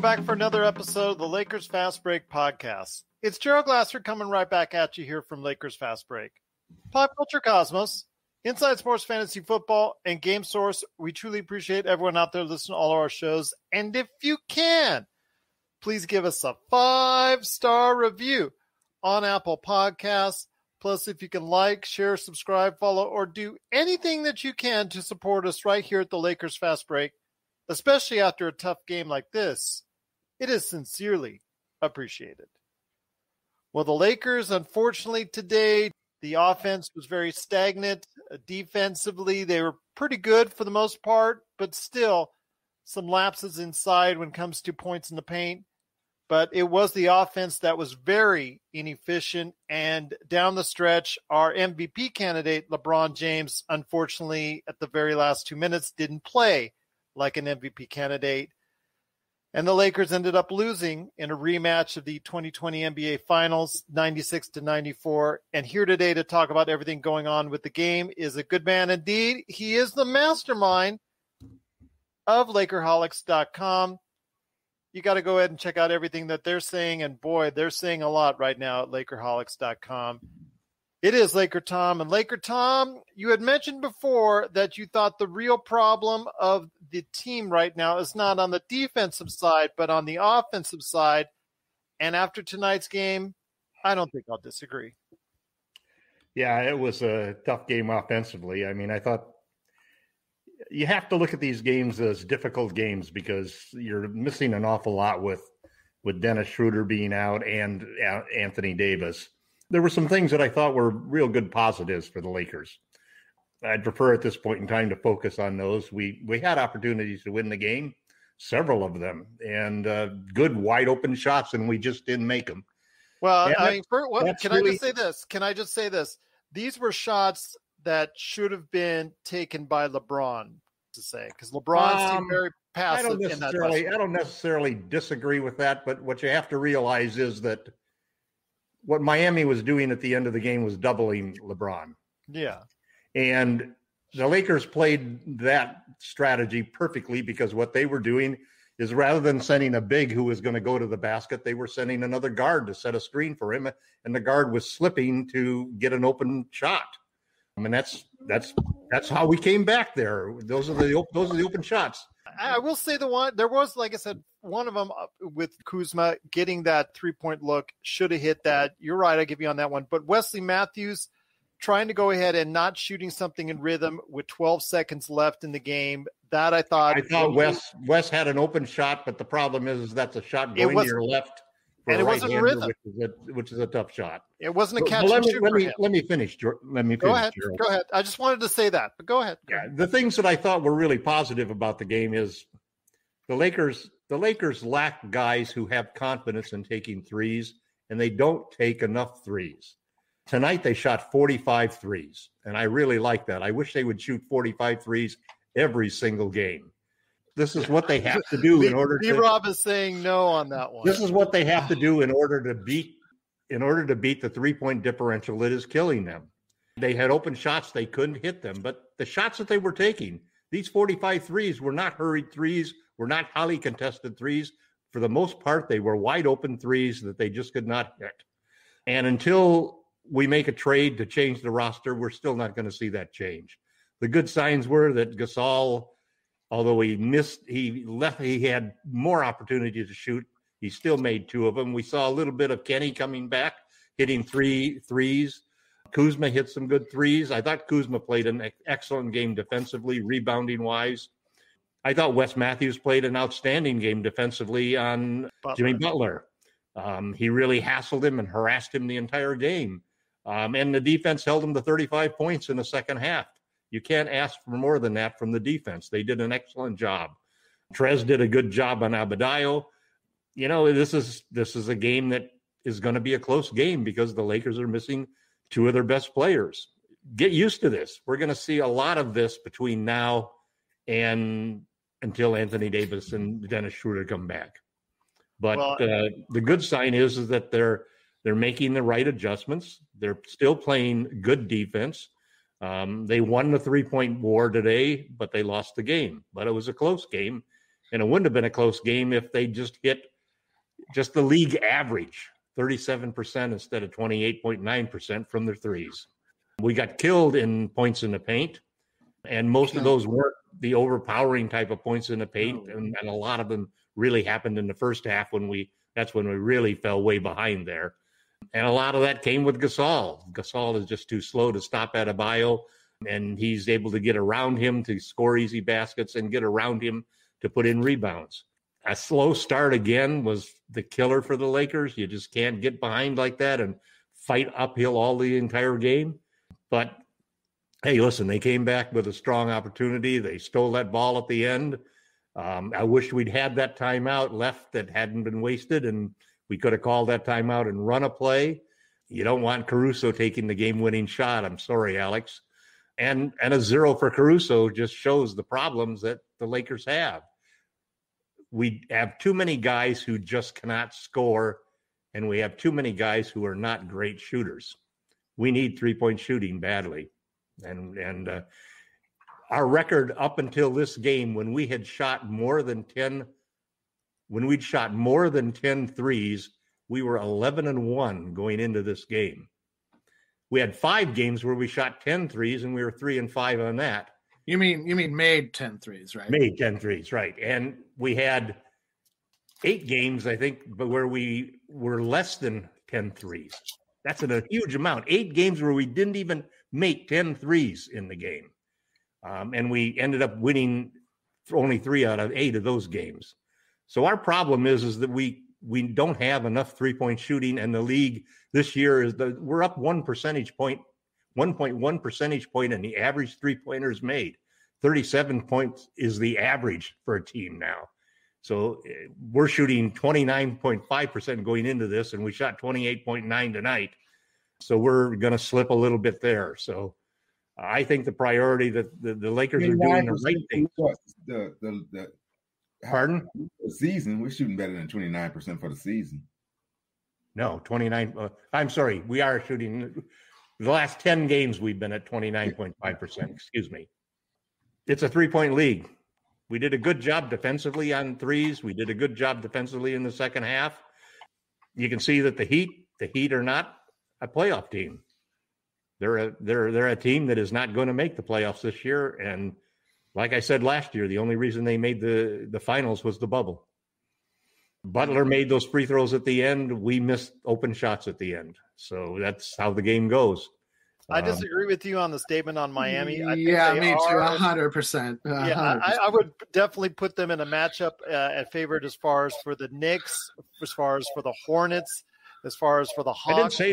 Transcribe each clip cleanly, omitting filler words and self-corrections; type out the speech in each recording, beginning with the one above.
we're back for another episode of the Lakers Fast Break podcast. It's Gerald Glasser coming right back at you here from Lakers Fast Break. Pop Culture Cosmos, Inside Sports Fantasy Football, and Game Source. We truly appreciate everyone out there listening to all of our shows. And if you can, please give us a 5-star review on Apple Podcasts. Plus, if you can like, share, subscribe, follow, or do anything that you can to support us right here at the Lakers Fast Break, especially after a tough game like this, it is sincerely appreciated. Well, the Lakers, unfortunately, today, the offense was very stagnant. Defensively, they were pretty good for the most part, but still some lapses inside when it comes to points in the paint. But it was the offense that was very inefficient. And down the stretch, our MVP candidate, LeBron James, unfortunately, at the very last 2 minutes, didn't play like an MVP candidate. And the Lakers ended up losing in a rematch of the 2020 NBA Finals, 96-94. And here today to talk about everything going on with the game is a good man indeed. He is the mastermind of LakerHolics.com. You got to go ahead and check out everything that they're saying. And boy, they're saying a lot right now at LakerHolics.com. It is LakerTom. And LakerTom, you had mentioned before that you thought the real problem of the team right now is not on the defensive side, but on the offensive side. And after tonight's game, I don't think I'll disagree. Yeah, it was a tough game offensively. I mean, I thought you have to look at these games as difficult games because you're missing an awful lot with Dennis Schroeder being out and Anthony Davis. There were some things that I thought were real good positives for the Lakers. I'd prefer at this point in time to focus on those. We had opportunities to win the game, several of them, and good wide open shots, and we just didn't make them. Well, I mean, Can I just say this? These were shots that should have been taken by LeBron, to say, because LeBron seemed very passive in that. I don't necessarily disagree with that, but what you have to realize is that what Miami was doing at the end of the game was doubling LeBron. Yeah. And the Lakers played that strategy perfectly because what they were doing is rather than sending a big who was going to go to the basket, they were sending another guard to set a screen for him, and the guard was slipping to get an open shot. I mean, that's how we came back there. Those are the open shots. I will say there was, like I said, one of them with Kuzma getting that 3-point look, should have hit that. You're right, I give you on that one. But Wesley Matthews trying to go ahead and not shooting something in rhythm with 12 seconds left in the game, that I thought Wes had an open shot, but the problem is that's a shot going to your left. And it wasn't rhythm. Which is a tough shot. It wasn't a catch and shoot for him. Let me finish. Go ahead. Go ahead. I just wanted to say that, but go ahead. Yeah, the things that I thought were really positive about the game is the Lakers lack guys who have confidence in taking threes, and they don't take enough threes. Tonight they shot 45 threes, and I really like that. I wish they would shoot 45 threes every single game. This is what they have to do in order to. LRob is saying no on that one. This is what they have to do in order to beat the 3-point differential that is killing them. They had open shots, they couldn't hit them, but the shots that they were taking, these 45 threes were not hurried threes, were not highly contested threes. For the most part, they were wide open threes that they just could not hit. And until we make a trade to change the roster, we're still not going to see that change. The good signs were that Gasol, although he had more opportunity to shoot, he still made 2 of them. We saw a little bit of Kenny coming back, hitting 3 threes. Kuzma hit some good threes. I thought Kuzma played an excellent game defensively, rebounding-wise. I thought Wes Matthews played an outstanding game defensively on Jimmy Butler. He really hassled him and harassed him the entire game. And the defense held him to 35 points in the second half. You can't ask for more than that from the defense. They did an excellent job. Trez did a good job on Adebayo. You know, this is a game that is going to be a close game because the Lakers are missing 2 of their best players. Get used to this. We're going to see a lot of this between now and until Anthony Davis and Dennis Schroeder come back. But the good sign is that they're making the right adjustments. They're still playing good defense. They won the 3-point war today, but they lost the game. But it was a close game. And it wouldn't have been a close game if they just hit just the league average, 37% instead of 28.9% from their threes. We got killed in points in the paint, and most of those weren't the overpowering type of points in the paint, and a lot of them really happened in the first half that's when we really fell way behind there. And a lot of that came with Gasol. Gasol is just too slow to stop Adebayo, and he's able to get around him to score easy baskets and get around him to put in rebounds. A slow start again was the killer for the Lakers. You just can't get behind like that and fight uphill all the entire game. But hey, listen, they came back with a strong opportunity. They stole that ball at the end. I wish we'd had that timeout left that hadn't been wasted, and we could have called that timeout and run a play. You don't want Caruso taking the game-winning shot. I'm sorry, Alex. And a 0 for Caruso just shows the problems that the Lakers have. We have too many guys who just cannot score, and we have too many guys who are not great shooters. We need three-point shooting badly. And our record up until this game, when we'd shot more than 10 threes, we were 11-1 going into this game. We had 5 games where we shot 10 threes, and we were 3-5 on that. You mean made 10 threes, right? Made 10 threes, right. And we had 8 games, I think, but where we were less than 10 threes. That's a huge amount. 8 games where we didn't even make 10 threes in the game. And we ended up winning only 3 out of 8 of those games. So our problem is that we don't have enough three-point shooting, and the league this year we're up 1 percentage point, 1.1 percentage point in the average three-pointers made. 37 points is the average for a team now. So we're shooting 29.5% going into this, and we shot 28.9 tonight. So we're going to slip a little bit there. So I think the priority that the Lakers are doing the right thing. Pardon? The season, we're shooting better than 29% for the season. No, 29. I'm sorry. We are shooting. The last 10 games, we've been at 29.5%. Excuse me. It's a three-point league. We did a good job defensively on threes. We did a good job defensively in the second half. You can see that the Heat are not a playoff team. They're a team that is not going to make the playoffs this year. And like I said last year, the only reason they made the finals was the bubble. Butler made those free throws at the end. We missed open shots at the end. So that's how the game goes. I disagree with you on the statement on Miami. I think me too, 100%. Yeah, I would definitely put them in a matchup at favorite as far as for the Knicks, as far as for the Hornets, as far as for the Hawks. I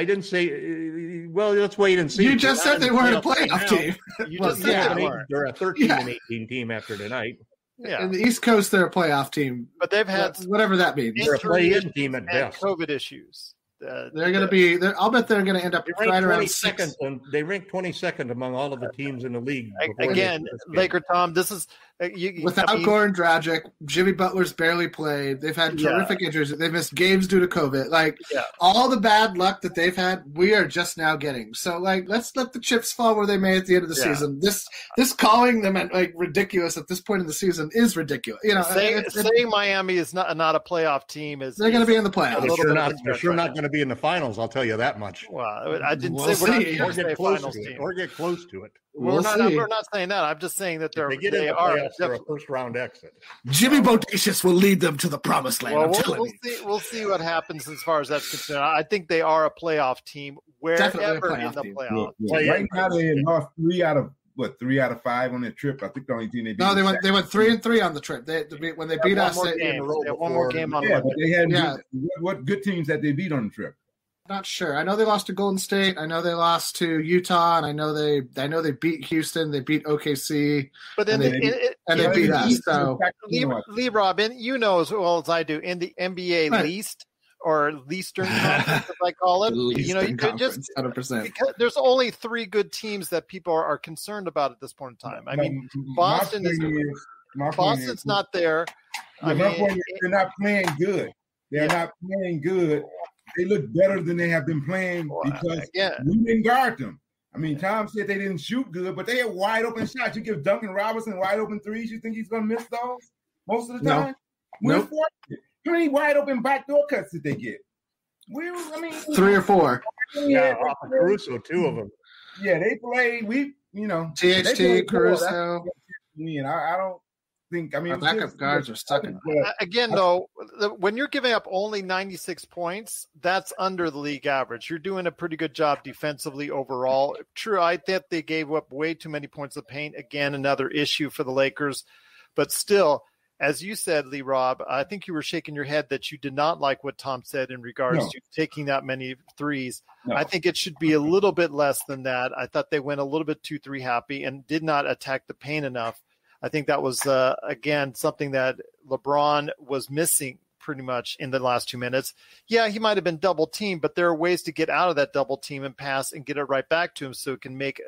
didn't say, well, let's wait and see. You just said they weren't a playoff team. You just said they're a 13-18 team after tonight. Yeah. In the East Coast, they're a playoff team. But they've had whatever that means. They're a play-in team at best. COVID issues. They're going to be. I'll bet they're going to end up right around 6. They ranked 22nd among all of the teams in the league. Again, LakerTom, this is without Goran Dragic. Jimmy Butler's barely played. They've had terrific injuries. They've missed games due to COVID. All the bad luck that they've had, we are just now getting. So, let's let the chips fall where they may at the end of the season. This calling them ridiculous at this point in the season is ridiculous. Saying Miami is not a playoff team is they're going to be in the playoffs. They're sure not going to be in the finals. I'll tell you that much. Well, I didn't say we're not get close to it, or get close to it. We're not saying that. I'm just saying that they are a first round exit. Jimmy Bodacious will lead them to the promised land. Well, we'll see what happens as far as that's concerned. I think they are a playoff team wherever in the playoffs. Right now they lost 3 out of 5 on their trip. I think the only team they beat. No, they went 3-3 on the trip. When they beat us, they had one more game on. Yeah, but they had what good teams that they beat on the trip? Not sure. I know they lost to Golden State. I know they lost to Utah, and I know they beat Houston. They beat OKC, but then they beat us. So, LRob, you know as well as I do, in the NBA least Eastern Conference, as I call it. You could just 100%. There's only 3 good teams that people are concerned about at this point in time. I mean, Boston's not there. My point is they're not playing good. They're not playing good. They look better than they have been playing because we didn't guard them. I mean, Tom said they didn't shoot good, but they had wide open shots. You give Duncan Robinson wide open threes, you think he's going to miss those? most of the time? Nope. How many wide open backdoor cuts did they get? 3 or 4. Yeah, off of Caruso, 2 of them. Yeah, they played. THT, Caruso. I don't think. Our backup guards are stuck in. Again, though, when you're giving up only 96 points, that's under the league average. You're doing a pretty good job defensively overall. True, I think they gave up way too many points of paint. Again, another issue for the Lakers. But still, as you said, LeRob, I think you were shaking your head that you did not like what Tom said in regards to taking that many threes. No. I think it should be a little bit less than that. I thought they went a little bit too 3 happy and did not attack the paint enough. I think that was, again, something that LeBron was missing pretty much in the last 2 minutes. Yeah, he might have been double teamed, but there are ways to get out of that double team and pass and get it right back to him so it can make,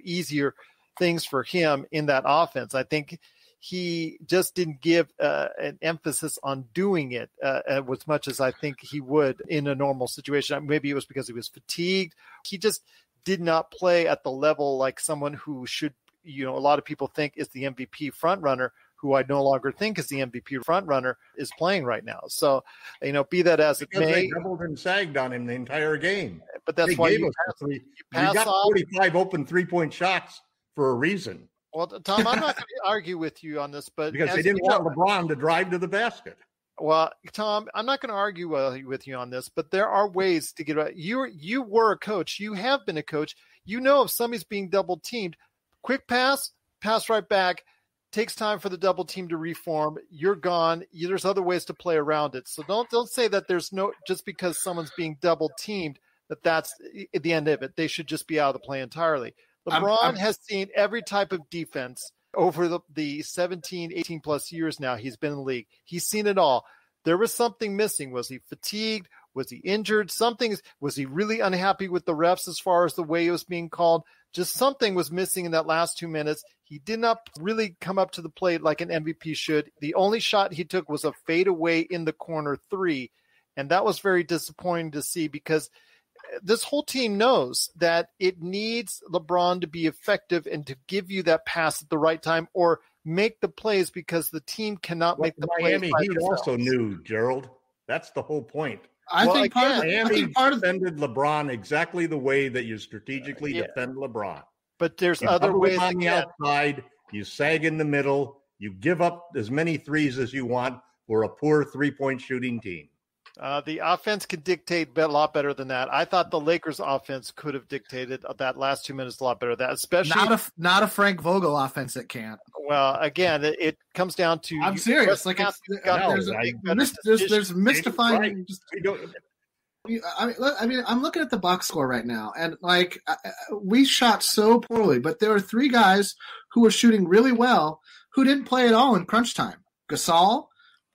easier things for him in that offense. I think he just didn't give an emphasis on doing it as much as I think he would in a normal situation. Maybe it was because he was fatigued. He just did not play at the level like someone who should, a lot of people think is the MVP frontrunner, who I no longer think is the MVP frontrunner, is playing right now. So, be that as it may. They doubled and sagged on him the entire game. But that's why you got 45 open 3-point shots for a reason. Well, Tom, I'm not going to argue with you on this, but because they didn't want LeBron to drive to the basket. Well, Tom, I'm not going to argue with you on this, but there are ways to get it. You were a coach. You have been a coach. If somebody's being double teamed, quick pass right back. Takes time for the double team to reform. You're gone. There's other ways to play around it. So don't say that there's no, just because someone's being double teamed, that's at the end of it. They should just be out of the play entirely. LeBron has seen every type of defense over the 17, 18 plus years now he's been in the league. He's seen it all. There was something missing. Was he fatigued? Was he injured? Was he really unhappy with the refs as far as the way it was being called? Just something was missing in that last 2 minutes. He did not really come up to the plate like an MVP should. The only shot he took was a fadeaway in the corner 3, and that was very disappointing to see because this whole team knows that it needs LeBron to be effective and to give you that pass at the right time or make the plays because the team cannot make the plays. Miami Heat also knew, Gerald. That's the whole point. I think Miami defended LeBron exactly the way that you strategically defend LeBron. But there's other ways on the outside. You sag in the middle. You give up as many threes as you want for a poor 3-point shooting team. The offense could dictate a lot better than that. I thought the Lakers' offense could have dictated that last 2 minutes a lot better than that, especially not a Frank Vogel offense that can't. Well, again, it comes down to. I'm serious. Like there's mystifying. I mean, I'm looking at the box score right now, and we shot so poorly, but there are 3 guys who were shooting really well who didn't play at all in crunch time: Gasol,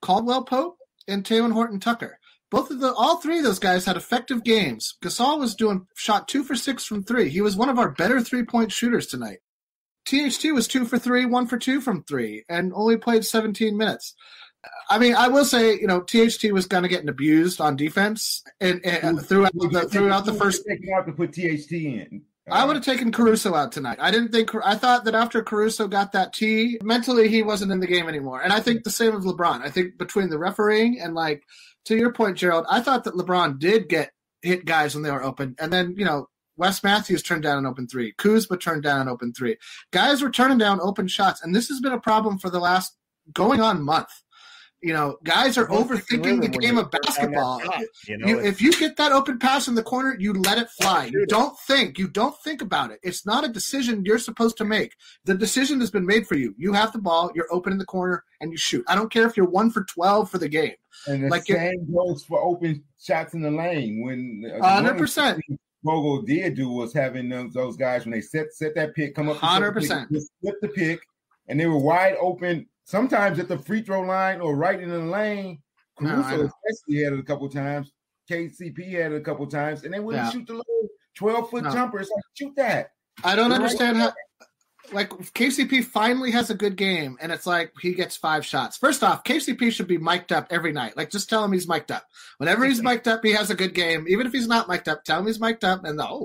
Caldwell Pope, and Taylor Horton Tucker. All 3 of those guys had effective games. Gasol shot 2 for 6 from 3. He was one of our better 3-point shooters tonight. THT was 2 for 3, 1 for 2 from 3, and only played 17 minutes. I mean, I will say, THT was kind of getting abused on defense and throughout the first. To put THT in. I would have taken Caruso out tonight. I thought that after Caruso got that tee, mentally he wasn't in the game anymore. And I think the same of LeBron. I think between the refereeing and to your point, Gerald, I thought that LeBron did hit guys when they were open. And then, Wes Matthews turned down an open 3. Kuzma turned down an open 3. Guys were turning down open shots. And this has been a problem for the last going on month. Guys are overthinking the game of basketball. If you get that open pass in the corner, you let it fly. You don't think about it. It's not a decision you're supposed to make. The decision has been made for you. You have the ball, you're open in the corner, and you shoot. I don't care if you're 1 for 12 for the game. And the same goes for open shots in the lane. When 100%. Vogel did do was having those guys when they set that pick, come up 100%, flip the pick, and they were wide open. Sometimes at the free throw line or right in the lane. Caruso especially had it a couple times. KCP had it a couple times, and they wouldn't shoot the little 12-foot jumper. It's shoot that. I don't understand how. KCP finally has a good game, and it's he gets 5 shots. First off, KCP should be mic'd up every night. Just tell him he's mic'd up. Whenever he's mic'd up, he has a good game. Even if he's not mic'd up, tell him he's mic'd up. And I'm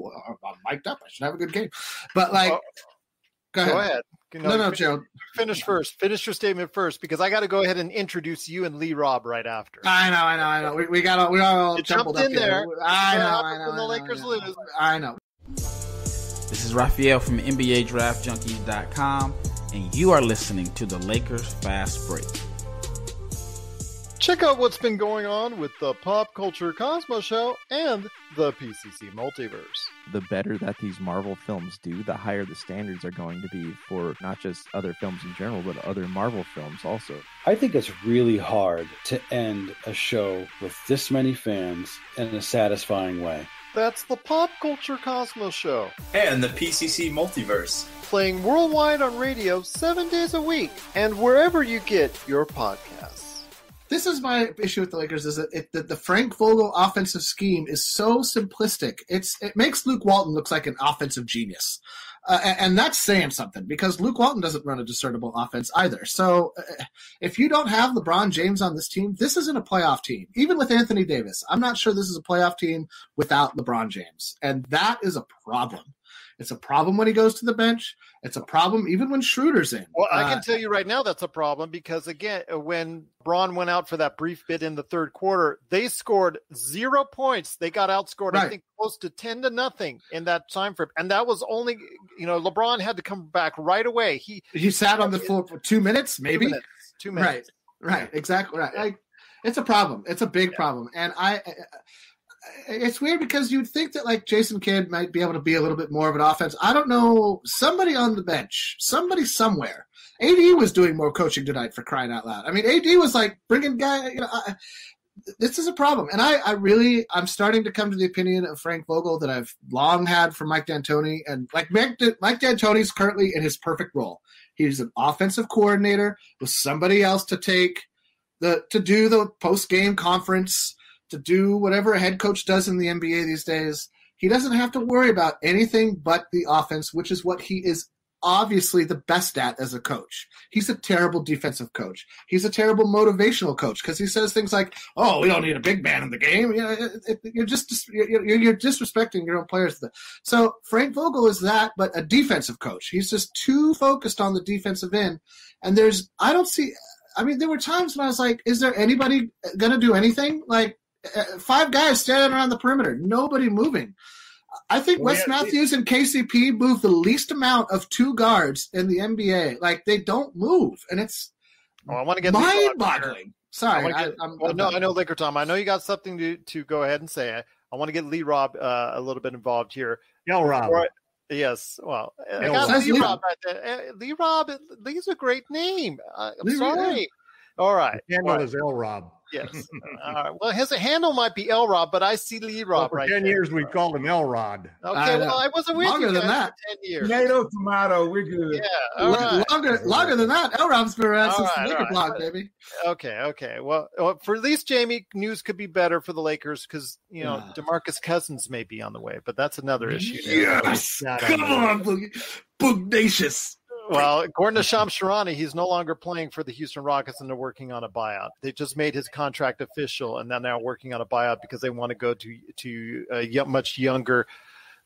mic'd up. I should have a good game. But go ahead. No, Gerald. finish first. Finish your statement first, because I got to go ahead and introduce you and LRob right after. I know. We all jumped in there. I know. The Lakers lose. I know. This is Raphael from NBADraftJunkies.com, and you are listening to the Lakers Fast Break. Check out what's been going on with the Pop Culture Cosmos Show and the PCC Multiverse. The better that these Marvel films do, the higher the standards are going to be for not just other films in general, but other Marvel films also. I think it's really hard to end a show with this many fans in a satisfying way. That's the Pop Culture Cosmos Show. And the PCC Multiverse. Playing worldwide on radio 7 days a week and wherever you get your podcasts. This is my issue with the Lakers, is that the Frank Vogel offensive scheme is so simplistic. It makes Luke Walton look like an offensive genius. And that's saying something, because Luke Walton doesn't run a discernible offense either. So if you don't have LeBron James on this team, this isn't a playoff team. Even with Anthony Davis, I'm not sure this is a playoff team without LeBron James. And that is a problem. It's a problem when he goes to the bench. It's a problem even when Schroeder's in. Well, I can tell you right now that's a problem, because, again, when Braun went out for that brief bit in the third quarter, they scored 0 points. They got outscored, right, I think, close to 10-0 in that time frame. And that was only, LeBron had to come back right away. He sat on the floor for 2 minutes, maybe? 2 minutes. Right, exactly right. Like, it's a problem. It's a big problem. And it's weird, because you'd think that, like, Jason Kidd might be able to be a little bit more of an offense. I don't know. Somebody on the bench, somebody somewhere. AD was doing more coaching tonight, for crying out loud. I mean, AD was like bringing guys. This is a problem, and I'm starting to come to the opinion of Frank Vogel that I've long had for Mike D'Antoni, and like Mike D'Antoni's currently in his perfect role. He's an offensive coordinator with somebody else to do the post game conference, to do whatever a head coach does in the NBA these days. He doesn't have to worry about anything but the offense, which is what he is obviously the best at as a coach. He's a terrible defensive coach. He's a terrible motivational coach, because he says things like, "Oh, we don't need a big man in the game." You're disrespecting your own players. So Frank Vogel is that, but a defensive coach. He's just too focused on the defensive end. And there were times when I was like, is there anybody going to do anything? Like, 5 guys standing around the perimeter, nobody moving. I think Wes Matthews and KCP move the least amount of 2 guards in the NBA. Like, they don't move, and it's mind-boggling. Sorry, I know LakerTom. I know you got something to go ahead and say. I want to get LRob a little bit involved here. LRob. Yes, well, I got LRob right there. LRob, Lee's a great name. I'm sorry. All right. The handle is LRob. Yes. All right. Well, his handle might be LRob, but I see LRob right there. For 10 years, we called him LRod. Okay, well, I wasn't with longer you than that. For 10 years. Tomato, we're good. Yeah, all right. Longer than that. LRob's been around since the Laker blog, baby. Okay. Well, for at least, Jamie, news could be better for the Lakers, because, DeMarcus Cousins may be on the way, but that's another issue. Yes! Come on, Boognacious. Well, according to Shams Charania, he's no longer playing for the Houston Rockets, and they're working on a buyout. They just made his contract official, and they're now working on a buyout because they want to go to a much younger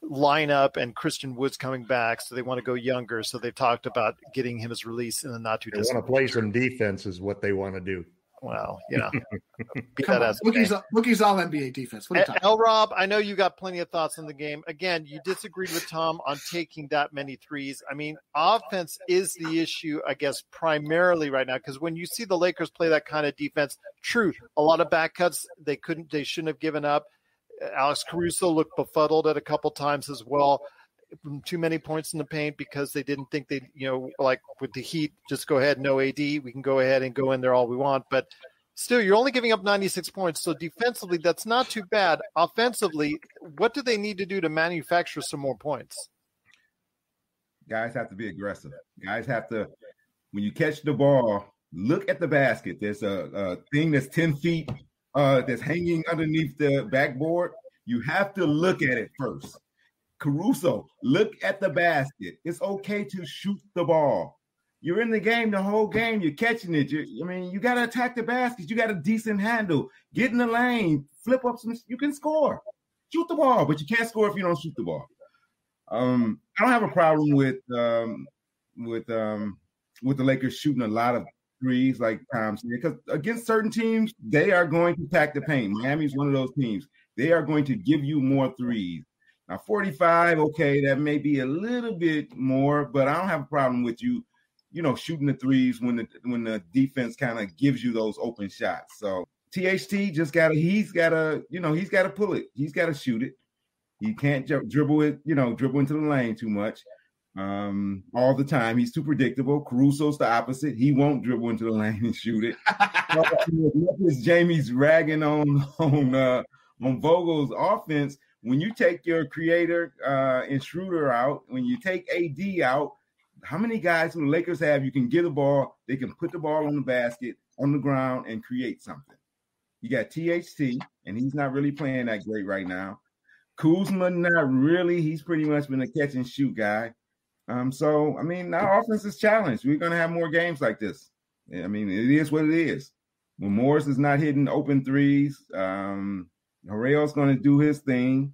lineup, and Christian Wood's coming back, so they want to go younger. So they've talked about getting him his release in the not too distant. They want to play some defense is what they want to do. Well, Boogie's all NBA defense. What are you talking about? LRob, I know you got plenty of thoughts on the game. Again, you disagreed with Tom on taking that many threes. I mean, offense is the issue, I guess, primarily right now, because when you see the Lakers play that kind of defense, true, a lot of back cuts, they shouldn't have given up. Alex Caruso looked befuddled at a couple times as well. Too many points in the paint because they didn't think they, like with the Heat, just go ahead, no AD. We can go ahead and go in there all we want. But still, you're only giving up 96 points. So defensively, that's not too bad. Offensively, what do they need to do to manufacture some more points? Guys have to be aggressive. Guys have to, when you catch the ball, look at the basket. There's a thing that's 10 feet that's hanging underneath the backboard. You have to look at it first. Caruso, look at the basket. It's okay to shoot the ball. You're in the game the whole game. You're catching it. You got to attack the basket. You got a decent handle. Get in the lane. Flip up some. You can score. Shoot the ball, but you can't score if you don't shoot the ball. I don't have a problem with with the Lakers shooting a lot of threes, like Tom said, because against certain teams, they are going to pack the paint. Miami's one of those teams. They are going to give you more threes. Now, 45, okay, that may be a little bit more, but I don't have a problem with you shooting the threes when the defense kind of gives you those open shots. So THT he's got to pull it. He's got to shoot it. He can't dribble into the lane too much all the time. He's too predictable. Caruso's the opposite. He won't dribble into the lane and shoot it. Jamie's ragging on Vogel's offense. When you take your creator and Schroeder out, when you take AD out, how many guys who the Lakers have, you can get the ball, they can put the ball on the basket, on the ground, and create something. You got THT, and he's not really playing that great right now. Kuzma, not really. He's pretty much been a catch and shoot guy. So, I mean, our offense is challenged. We're going to have more games like this. I mean, it is what it is. When Morris is not hitting open threes, Harrell's going to do his thing.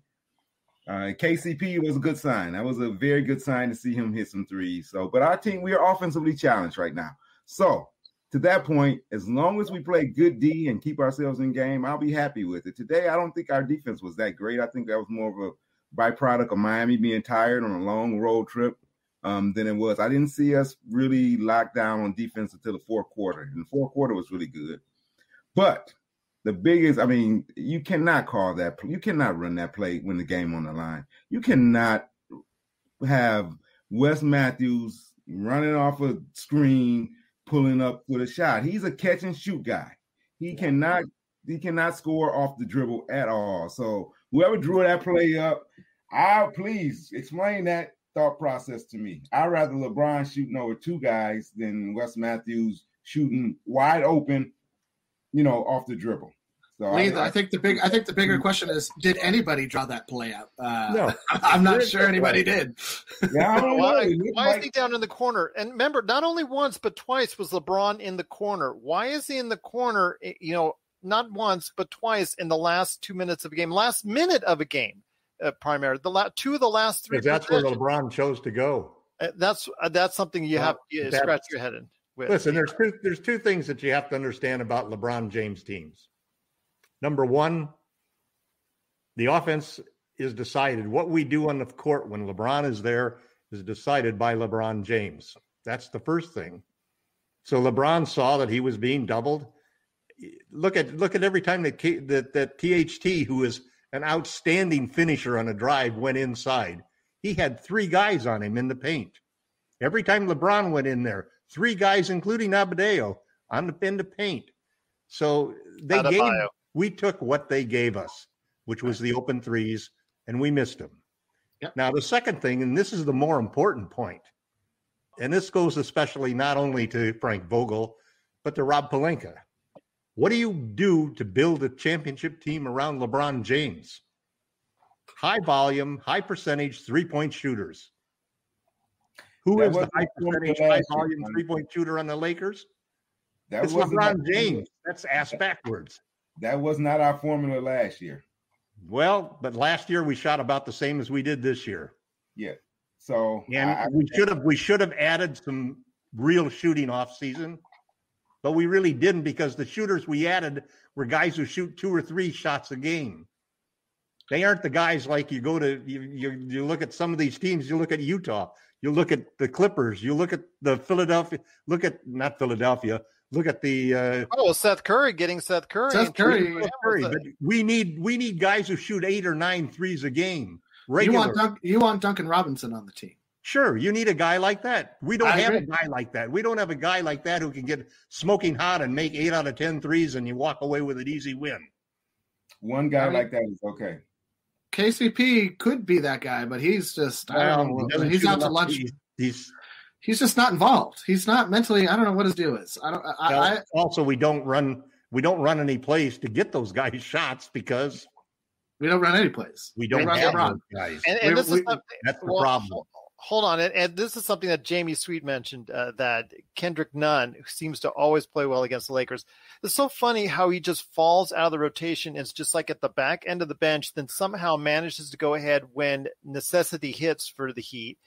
KCP was a good sign. That was a very good sign to see him hit some threes. So, but our team, we are offensively challenged right now. So, to that point, as long as we play good D and keep ourselves in game, I'll be happy with it. Today, I don't think our defense was that great. I think that was more of a byproduct of Miami being tired on a long road trip than it was. I didn't see us really lock down on defense until the fourth quarter. And the fourth quarter was really good. But the biggest, I mean, you cannot call that. You cannot run that play when the game on the line. You cannot have Wes Matthews running off a screen, pulling up with a shot. He's a catch and shoot guy. He cannot score off the dribble at all. So whoever drew that play up, please explain that thought process to me. I'd rather LeBron shooting over two guys than Wes Matthews shooting wide open, off the dribble. So I think the bigger question is, did anybody draw that play up? No, I'm not sure anybody did. Yeah, I don't know. Why is he down in the corner? And remember, not only once but twice was LeBron in the corner. Why is he in the corner? Not once but twice in the last 2 minutes of a game, last minute of a game, primarily two of the last three. That's where LeBron chose to go. That's something you have to scratch your head in with. Listen, there's two things that you have to understand about LeBron James teams. Number one, the offense is decided. What we do on the court when LeBron is there is decided by LeBron James. That's the first thing. So LeBron saw that he was being doubled. Look at every time that THT, who is an outstanding finisher on a drive, went inside. He had three guys on him in the paint. Every time LeBron went in there, three guys, including Abadeo, in the paint. So we took what they gave us, which was the open threes, and we missed them. Yep. Now, the second thing, and this is the more important point, and this goes especially not only to Frank Vogel, but to Rob Pelinka. What do you do to build a championship team around LeBron James? High volume, high percentage, three-point shooters. Who is the high percentage, high volume three-point shooter on the Lakers? It's LeBron James. That's ass backwards. That was not our formula last year. Well, but last year we shot about the same as we did this year. Yeah. So we should have added some real shooting off season, but we really didn't, because the shooters we added were guys who shoot 2 or 3 shots a game. They aren't the guys like you look at some of these teams. You look at Utah. You look at the Clippers. You look at the Philadelphia. Look at the Seth Curry getting Seth Curry. But we need guys who shoot 8 or 9 threes a game. Regular. You want Duncan Robinson on the team. Sure, you need a guy like that. We don't have a guy like that. We don't have a guy like that who can get smoking hot and make 8 out of 10 threes and you walk away with an easy win. One guy like that is okay. KCP could be that guy, but he's just he's out to lunch. He's just not involved. He's not mentally. I don't know what his deal is. Also, we don't run any plays to get those guys shots because we don't run any plays. We don't have those guys. And that's the problem. Hold on, and this is something that Jamie Sweet mentioned, that Kendrick Nunn, who seems to always play well against the Lakers. It's so funny how he just falls out of the rotation and it's just like at the back end of the bench, then somehow manages to go ahead when necessity hits for the Heat.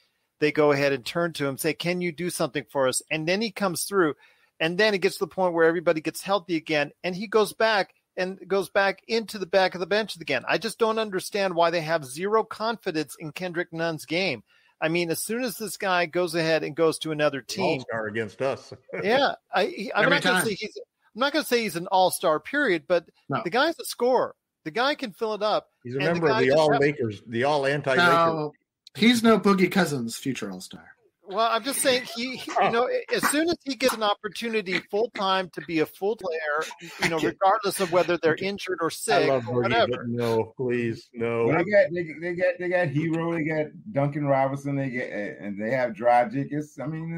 they go ahead and turn to him, say, can you do something for us? And then he comes through, and then it gets to the point where everybody gets healthy again, and he goes back into the back of the bench again. I just don't understand why they have zero confidence in Kendrick Nunn's game. I mean, as soon as this guy goes ahead and goes to another team, all-star against us. Yeah, I'm not going to say he's an all-star, period, but the guy's a scorer. The guy can fill it up. He's a member of the all-Lakers, the all-anti-Lakers. No, he's no Boogie Cousins future all-star. Well, I'm just saying as soon as he gets an opportunity full-time to be a full player, regardless of whether they're injured or sick or whatever. No, please, no. Well, they got Hero, they got Duncan Robinson, and they have Dragic. I mean,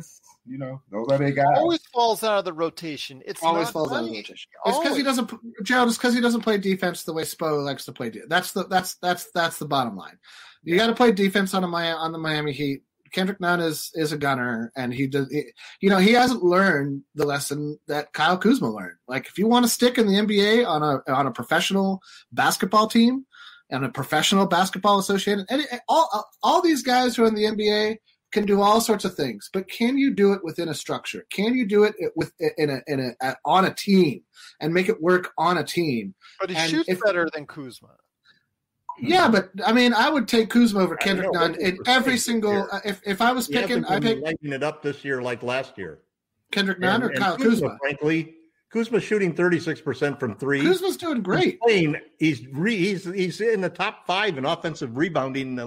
those are their guys. Always falls out of the rotation. It's always falls out of the rotation. It's because he doesn't, Gerald. It's because he doesn't play defense the way Spo likes to play. That's the bottom line. You got to play defense on the Miami Heat. Kendrick Nunn is a gunner, and he hasn't learned the lesson that Kyle Kuzma learned. Like, if you want to stick in the NBA on a professional basketball team and a professional basketball association, and all these guys who are in the NBA can do all sorts of things, but can you do it within a structure? Can you do it on a team and make it work on a team? But he shoots better than Kuzma. Yeah, but I mean, I would take Kuzma over Kendrick Nunn in every single. If I was picking, I pick lighting it up this year like last year. Kendrick Nunn or Kyle Kuzma. Frankly, Kuzma's shooting 36% from three. Kuzma's doing great. He's in the top 5 in offensive rebounding.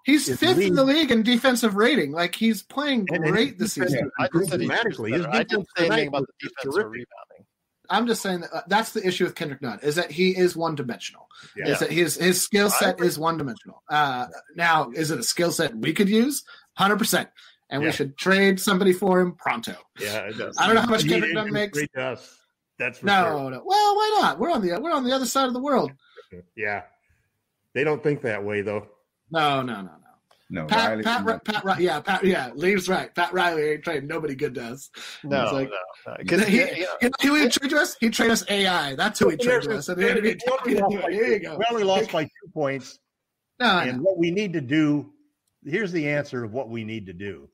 He's 5th in the league in defensive rating. Like, he's playing great this season. I didn't say anything about the defense or rebounding. I'm just saying that's the issue with Kendrick Nunn, is that he is one-dimensional. Yeah. Is that his skill set is one-dimensional. Now, is it a skill set we could use? 100%. And we should trade somebody for him pronto. Yeah, it does. I don't know how much Kendrick Nunn makes. That's for no. Well, why not? We're on the other side of the world. Yeah. They don't think that way, though. No, Pat, Lee's right. Pat Riley ain't trading nobody good does. No. He would trade us. He'd trade us AI. That's who he'd trade us. Here you go. We only lost by 2 points. What we need to do, here's the answer of what we need to do.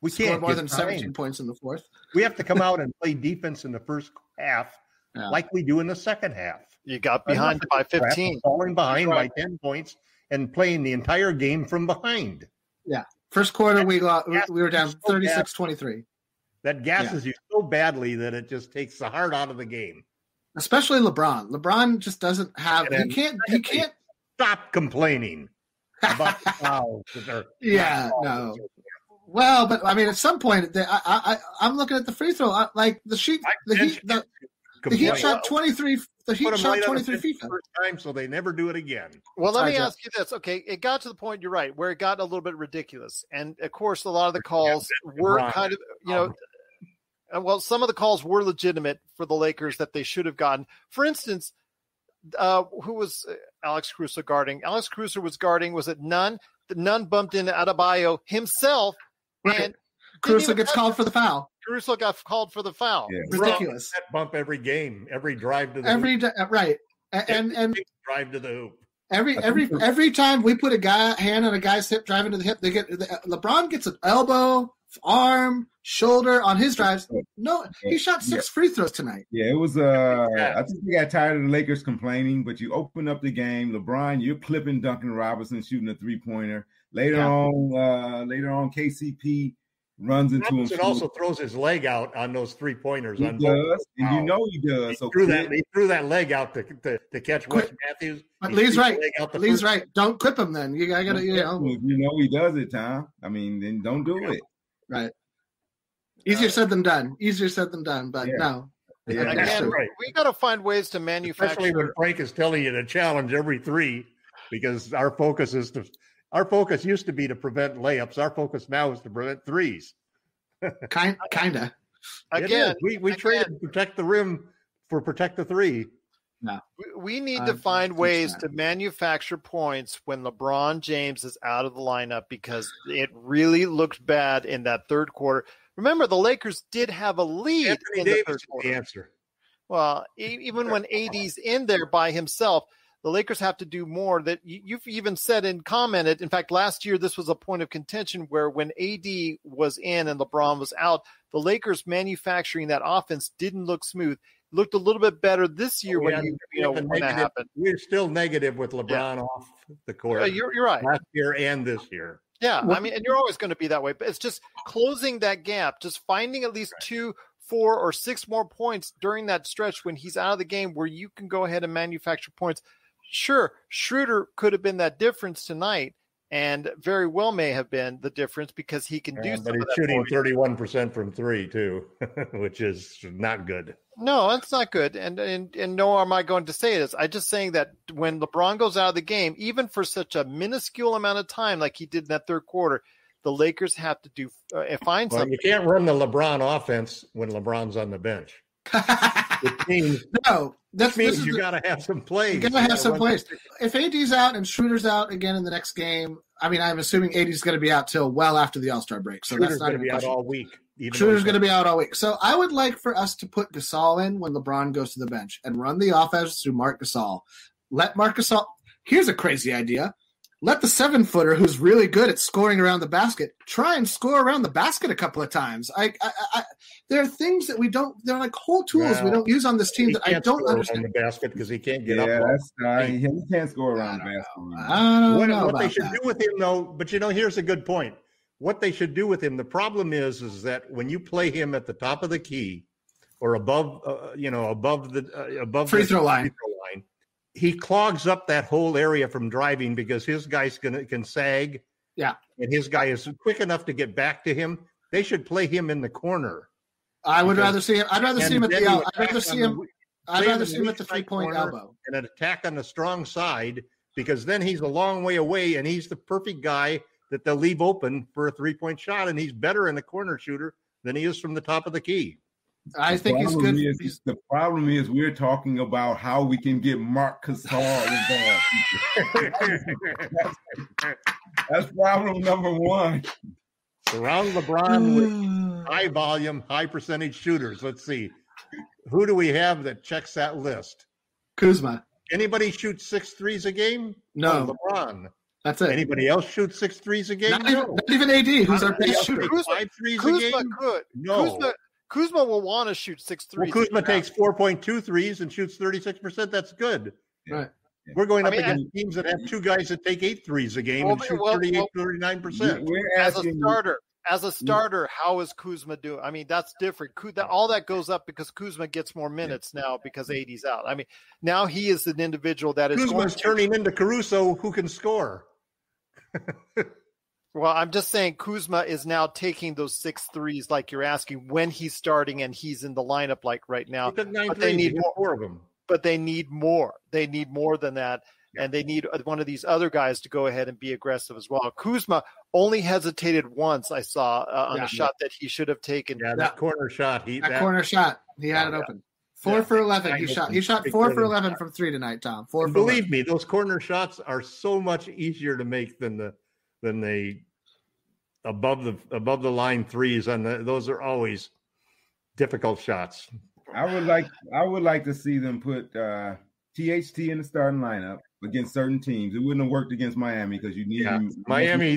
We can't more than 17 points in the fourth. We have to come out and play defense in the first half like we do in the second half. You got behind by 15. Falling behind by 10 points. And playing the entire game from behind. Yeah. First quarter, we were down 36-23. That gasses you so badly that it just takes the heart out of the game. Especially LeBron. LeBron just doesn't have – he can't – stop complaining about the fouls. No. Well, but, I mean, at some point, I'm looking at the free throw. Like, the Heat shot 23 – The Heat shot 23 feet. First time, so they never do it again. Well, let me ask you this. Okay, it got to the point, you're right, where it got a little bit ridiculous. And, of course, a lot of the calls were kind of, some of the calls were legitimate for the Lakers that they should have gotten. For instance, who was Alex Caruso guarding? Alex Caruso was guarding, was it Nunn? Nunn bumped into Adebayo himself. Right. And Caruso gets called for the foul. Caruso got called for the foul. Yeah. Ridiculous. That bump every game, every drive to the hoop. Right. And drive to the hoop. Every time we put hand on a guy's hip, driving to the hip, LeBron gets an elbow, arm, shoulder on his drives. No, he shot 6 free throws tonight. Yeah, it was. I think we got tired of the Lakers complaining, but you open up the game, LeBron, you're clipping Duncan Robinson shooting a 3-pointer. Later on, KCP runs into him. It also throws his leg out on those 3-pointers. He does, and you know he does. He threw that leg out to catch Wes Matthews. But Lee's right. Lee's right. Don't clip him then. You got to, If you know he does it, Tom. I mean, then don't do it. Right. Easier said than done. But no. Yeah, again, we got to find ways to manufacture. Especially when Frank is telling you to challenge every 3, because our focus used to be to prevent layups. Our focus now is to prevent 3s. Kinda. Again, we traded protect the rim for protect the 3. No. We need to find ways to manufacture points when LeBron James is out of the lineup, because it really looked bad in that third quarter. Remember, the Lakers did have a lead in the third quarter. The answer. Well, even when AD's in there by himself, the Lakers have to do more. That you've even said and commented. In fact, last year this was a point of contention where when AD was in and LeBron was out, the Lakers manufacturing that offense didn't look smooth. Looked a little bit better this year when that happened. We're still negative with LeBron off the court. You're right. Last year and this year. Yeah, I mean, and you're always going to be that way. But it's just closing that gap, just finding at least 2, 4, or 6 more points during that stretch when he's out of the game where you can go ahead and manufacture points. Sure, Schroeder could have been that difference tonight, and very well may have been the difference because he can do something. But he's shooting 31% from 3 too, which is not good. No, that's not good. And nor am I going to say this. I'm just saying that when LeBron goes out of the game, even for such a minuscule amount of time like he did in that third quarter, the Lakers have to do find something. You can't run the LeBron offense when LeBron's on the bench. It means you got to have some plays. You got to have some plays. If AD's out and Schroeder's out again in the next game, I mean, I'm assuming AD's going to be out till well after the All-Star break. So Schroeder's that's not going to be out all week. Schroeder's going to be out all week. So I would like for us to put Gasol in when LeBron goes to the bench and run the offense through Marc Gasol. Let Marc Gasol – here's a crazy idea. Let the 7-footer who's really good at scoring around the basket try and score around the basket a couple of times. There are things that we don't – they're like whole tools we don't use on this team that I don't understand. The basket because he can't get up. He can't score around the basket. I don't know what they should that. do with him, though, but here's a good point. What they should do with him, the problem is that when you play him at the top of the key or above the free throw line, he clogs up that whole area from driving because his guy's can sag. Yeah. And his guy is quick enough to get back to him. They should play him in the corner. I'd rather see him at the I'd rather see him at the 3-point elbow. And an attack on the strong side, because then he's a long way away and he's the perfect guy that they'll leave open for a 3-point shot, and he's better in the corner shooter than he is from the top of the key. I think he's good. The problem is we're talking about how we can get Marc Gasol involved. That's problem number one. Surround LeBron with high volume, high percentage shooters. Let's see. Who do we have that checks that list? Kuzma. Anybody shoot 6 threes a game? No. LeBron. That's it. Anybody else shoot 6 threes a game? Not even AD, who's our best shooter. 5 threes a game? Could. No. Kuzma will want to shoot 6 threes. Well, Kuzma takes 4.2 threes and shoots 36%. That's good. Right. We're going up against teams that have 2 guys that take 8 threes a game and shoot 39%. As a starter, how is Kuzma doing? I mean, that's different. All that goes up because Kuzma gets more minutes now because AD's out. I mean, now he is an individual that is Kuzma's turning into Caruso who can score. Well, I'm just saying Kuzma is now taking those 6 threes like you're asking when he's starting and he's in the lineup like right now. But they need more of them. But they need more. They need more than that. Yeah. And they need one of these other guys to go ahead and be aggressive as well. Kuzma only hesitated once, I saw, on a shot that he should have taken. Yeah, that corner shot. Corner shot. He had it open. 4 for 11. He shot 4 for 11 from 3 tonight, Tom. Believe me, those corner shots are so much easier to make than the above the line threes. Those are always difficult shots. I would like to see them put THT in the starting lineup against certain teams. It wouldn't have worked against Miami because you need Miami.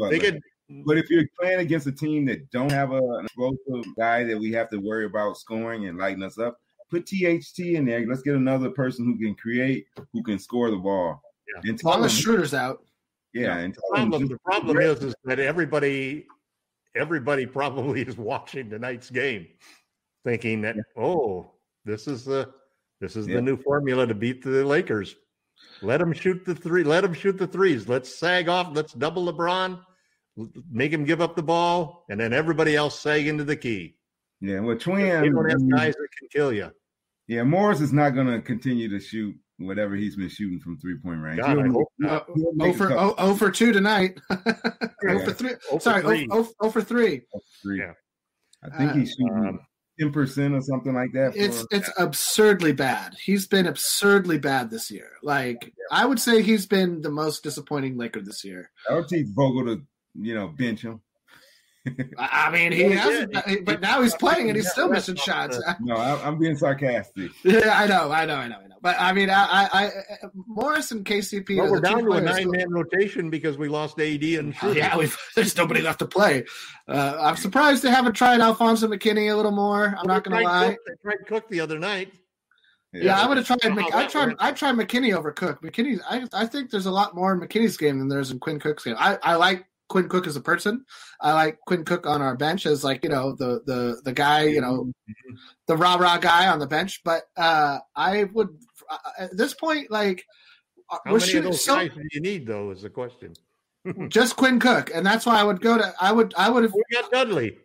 They could. But if you're playing against a team that don't have an explosive guy that we have to worry about scoring and lighting us up, put THT in there. Let's get another person who can create, who can score the ball. Yeah. As long as Schroeder's out. Yeah. And the problem is that everybody probably is watching tonight's game, thinking that this is the new formula to beat the Lakers. Let them shoot the three. Let them shoot the threes. Let's sag off. Let's double LeBron. Make him give up the ball, and then everybody else sag into the key. Yeah, well, Twin. You don't have guys that can kill you. Yeah, Morris is not going to continue to shoot whatever he's been shooting from 3-point range. God, I hope not. 0 for 2 tonight. 0 for 3. Sorry, 0 for 3. Yeah. I think he's shooting 10% or something like that. It's absurdly bad. He's been absurdly bad this year. I would say he's been the most disappointing Laker this year. I would take Vogel to, bench him. I mean, he hasn't, but now he's playing and he's still missing shots. No, I'm being sarcastic. Yeah, I know. But I mean, I Morris and KCP. Well, we're down to a 9-man rotation because we lost AD and Schroeder. Yeah, there's nobody left to play. I'm surprised they haven't tried Alfonso McKinney a little more. I'm not going to lie. They tried Cook the other night. Yeah, I would have tried. I tried McKinney over Cook. McKinney. I think there's a lot more in McKinney's game than there's in Quinn Cook's game. I like Quinn Cook as a person. I like Quinn Cook on our bench as the guy, the rah guy on the bench. But I would at this point how many of those guys do you need though? Is the question. Just Quinn Cook, and that's why I would go to. I would have. We got Dudley.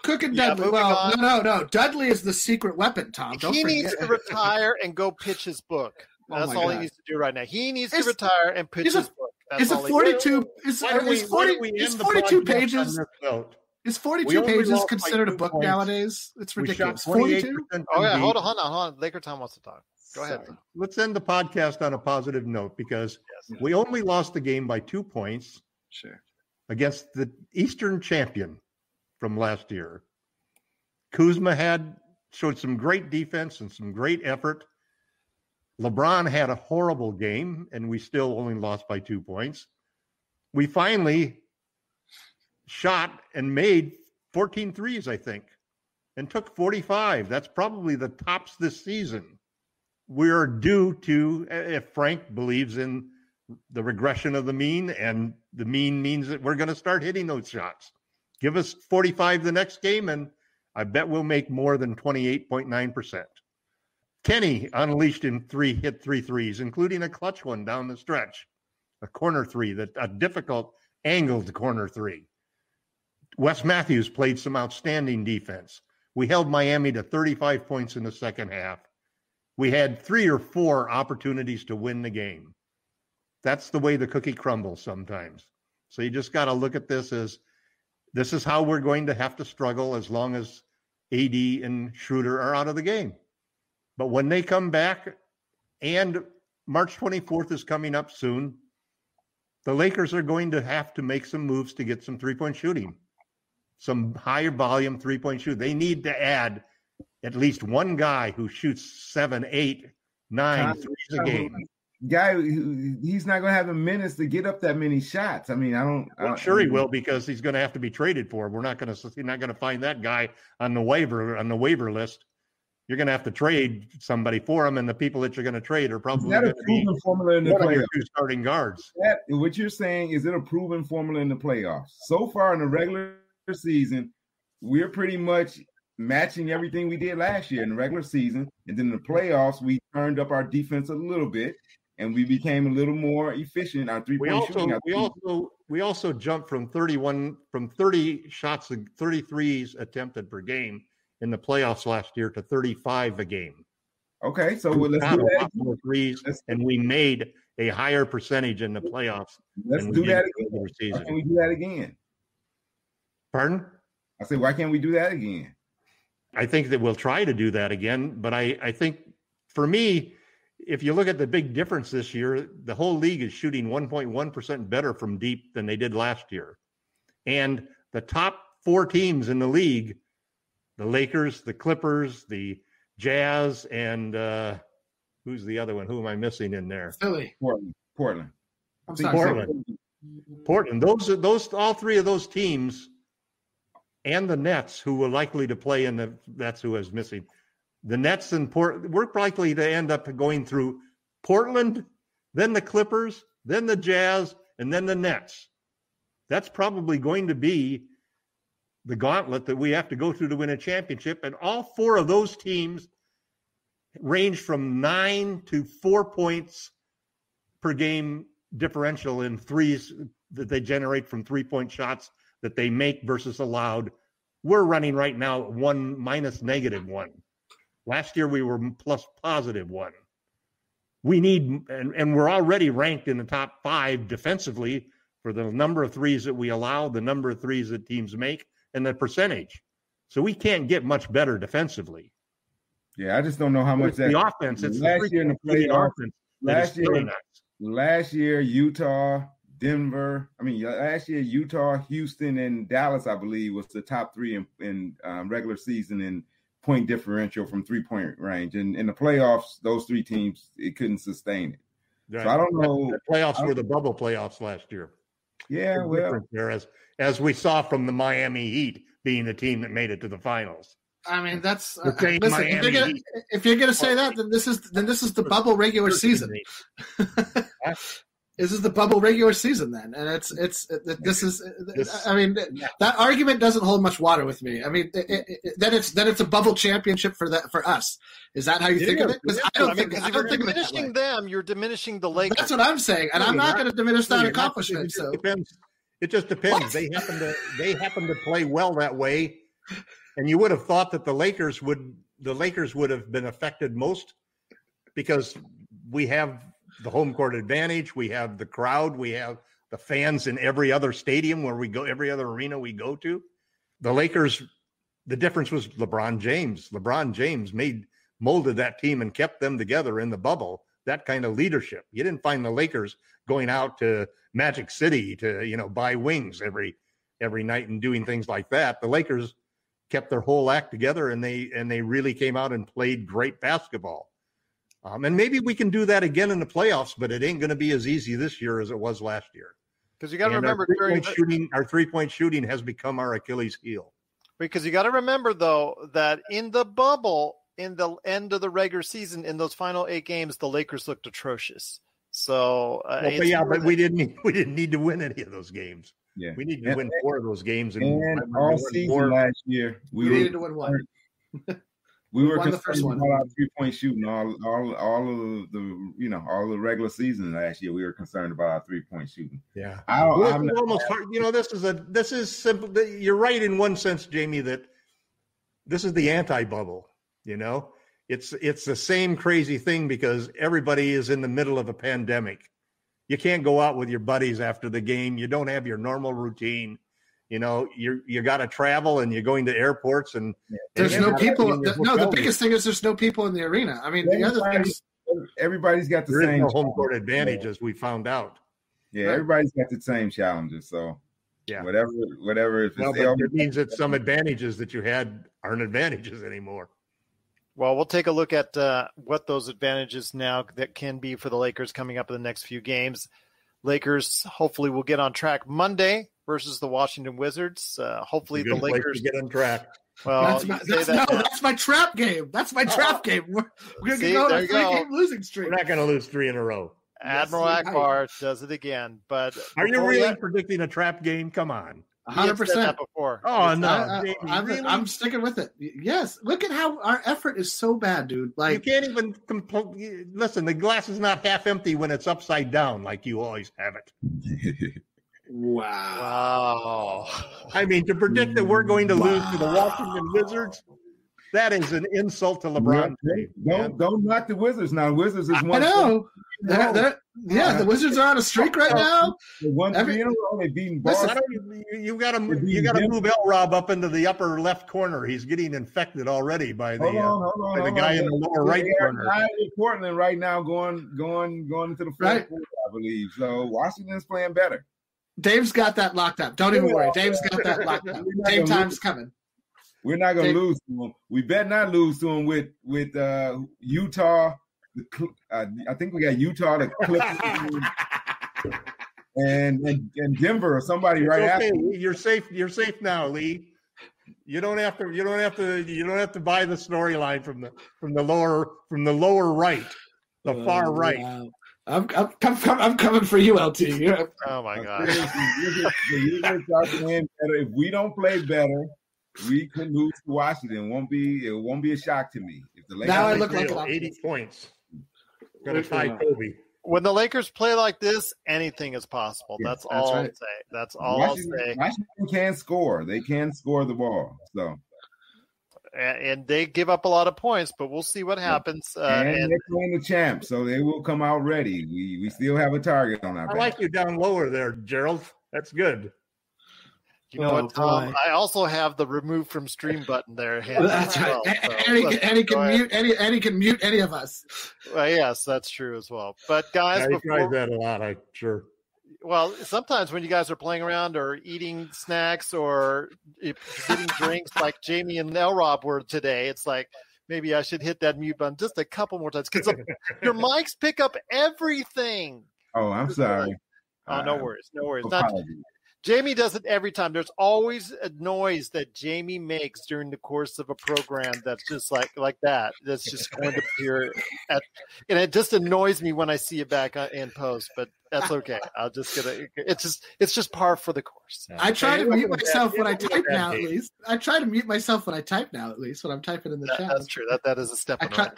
Cook and Dudley. Well, no. Dudley is the secret weapon, Tom. He needs to retire and go pitch his book. That's all he needs to do right now. He needs to retire and pitch his book. It's a 42. It's 42 pages. Is 42 pages considered a book nowadays? It's ridiculous. 42. Oh yeah, hold on. LakerTom wants to talk. Go ahead. Let's end the podcast on a positive note because we only lost the game by 2 points. Sure. Against the Eastern champion from last year. Kuzma showed some great defense and some great effort. LeBron had a horrible game, and we still only lost by 2 points. We finally shot and made 14 threes, I think, and took 45. That's probably the tops this season. We're due to, if Frank believes in the regression of the mean, and the mean means that we're going to start hitting those shots. Give us 45 the next game, and I bet we'll make more than 28.9%. Kenny unleashed hit 3 threes, including a clutch one down the stretch, a corner three, a difficult angled corner three. Wes Matthews played some outstanding defense. We held Miami to 35 points in the second half. We had 3 or 4 opportunities to win the game. That's the way the cookie crumbles sometimes. So you just got to look at this as this is how we're going to have to struggle as long as AD and Schroeder are out of the game. But when they come back, and March 24th is coming up soon, the Lakers are going to have to make some moves to get some three-point shooting, some higher volume three-point shoot. They need to add at least one guy who shoots 7, 8, 9 threes a game. Guy, he's not going to have the minutes to get up that many shots. I mean, I'm sure he will because he's going to have to be traded for. You're not going to find that guy on the waiver list. You're going to have to trade somebody for him, and the people that you're going to trade are probably going to be formula in the one of your 2 starting guards. What you're saying is it a proven formula in the playoffs? So far in the regular season, we're pretty much matching everything we did last year in the regular season, and then in the playoffs, we turned up our defense a little bit. And we became a little more efficient on three-point shooting. We also jumped from 30 shots and 33s attempted per game in the playoffs last year to 35 a game. Okay, so let's do that. More threes, and we made a higher percentage in the playoffs. Let's do that again. Why can't we do that again? Pardon? I said, why can't we do that again? I think that we'll try to do that again, but I think for me, if you look at the big difference this year, the whole league is shooting 1.1% better from deep than they did last year. And the top 4 teams in the league, the Lakers, the Clippers, the Jazz, and who's the other one? Who am I missing in there? Philly. Portland. Portland. Those all 3 of those teams and the Nets, who were likely to play that's who is missing. The Nets and we're likely to end up going through Portland, then the Clippers, then the Jazz, and then the Nets. That's probably going to be the gauntlet that we have to go through to win a championship. And all 4 of those teams range from 9 to 4 points per game differential in threes that they generate from 3-point shots that they make versus allowed. We're running right now at 1 minus -1. Last year, we were plus +1. We need, and we're already ranked in the top 5 defensively for the number of threes that we allow, the number of threes that teams make, and the percentage. So we can't get much better defensively. Yeah, I just don't know how much the offense. It's last year in the playoffs. Last year, Utah Denver. I mean, last year, Utah, Houston, and Dallas, I believe, was the top three in regular season in point differential from 3-point range. And in the playoffs, those three teams, it couldn't sustain it. Right. So I don't know. The playoffs were the bubble playoffs last year. Yeah, well, there, as we saw from the Miami Heat being the team that made it to the finals. I mean, that's listen. If you're gonna say that, then this is the bubble regular season. This is the bubble regular season then, and I mean, that argument doesn't hold much water with me. I mean, then it's a bubble championship for us. Is that how you think of it? Because I don't think of it diminishing them. You're diminishing the Lakers. That's what I'm saying, and I'm not going to diminish that accomplishment. So it just depends. They happen to play well that way, and you would have thought that the Lakers would have been affected most because we have the home court advantage. We have the crowd. We have the fans in every other stadium where we go, every other arena we go to. The Lakers, the difference was LeBron James. LeBron James molded that team and kept them together in the bubble. That kind of leadership. You didn't find the Lakers going out to Magic City to, buy wings every night and doing things like that. The Lakers kept their whole act together and they really came out and played great basketball. And maybe we can do that again in the playoffs, but it ain't going to be as easy this year as it was last year. Because you got to remember, our 3-point shooting has become our Achilles heel. Because you got to remember, though, that in the bubble, in the end of the regular season, in those final 8 games, the Lakers looked atrocious. So, but we didn't need to win any of those games. Yeah, we needed to win 4 of those games, and all season last year we needed to win 1. We were concerned about our 3-point shooting all of the regular season last year. We were concerned about our 3-point shooting. Yeah, almost hard. This is simple. You're right in one sense, Jamie, that this is the anti-bubble. It's the same crazy thing because everybody is in the middle of a pandemic. You can't go out with your buddies after the game. You don't have your normal routine. You got to travel and you're going to airports and there's no people. The biggest thing is there's no people in the arena. I mean, the other thing is everybody's got the same home court advantage as we found out. Yeah, everybody's got the same challenges. So yeah, whatever. It means that some advantages that you had aren't advantages anymore. Well, we'll take a look at what those advantages now that can be for the Lakers coming up in the next few games. Lakers hopefully will get on track Monday versus the Washington Wizards. Hopefully the Lakers get on track. Well, that's my trap game. That's my trap game. We're going to go on a 3-game losing streak. We're not going to lose 3 in a row. Admiral Akbar does it again. But are you really predicting a trap game? Come on. 100%. Before. Oh, no. I'm sticking with it. Yes. Look at how our effort is so bad, dude. Like, you can't even listen, the glass is not half empty when it's upside down like you always have it. Wow. I mean, to predict that we're going to lose to the Washington Wizards, that is an insult to LeBron. Don't knock the Wizards now. Wizards is one. I know. The Wizards are on a streak right now. They won 3 in a row. They've beaten Boston. You got to move LRob up into the upper left corner. He's getting infected already by the guy in the lower right corner. Portland right now going into the fourth quarter, I believe. So Washington's playing better. Dave's got that locked up. Don't even worry. Dave's got that locked up. Dave time's coming. We're not going to lose to them. We better not lose to them with Utah. I think we got Utah, the Clippers, and Denver or somebody after. You're safe. You're safe now, Lee. You don't have to buy the storyline from the lower right, the far right. Wow. I'm coming for you, LT. Oh my God! If we don't play better, we could lose to Washington. It won't be a shock to me. If the Lakers now I look like 80 points. Gonna tie Kobe. When the Lakers play like this, anything is possible. That's all I'll say. That's all I'll say. Washington can score. They can score the ball. So. And they give up a lot of points, but we'll see what happens. And they're playing the champ, so they will come out ready. We still have a target on our back. I like you down lower there, Gerald. That's good. You know what, Tom? I also have the remove from stream button there. That's right. And he can mute any of us. Well, yes, that's true as well. But guys, he tries that a lot, I'm sure. Well, sometimes when you guys are playing around or eating snacks or getting drinks like Jamie and LRob were today, it's like maybe I should hit that mute button just a couple more times because your mics pick up everything. Oh, I'm sorry. Oh, no worries. Jamie does it every time. There's always a noise that Jamie makes during the course of a program that's just like that. That's just going to appear and it just annoys me when I see it back in post, but that's okay. I'll just get it. It's just par for the course. I try to mute myself when I type now, at least. I try to mute myself when I type now, at least when I'm typing in the chat. That's true. That is a step in the right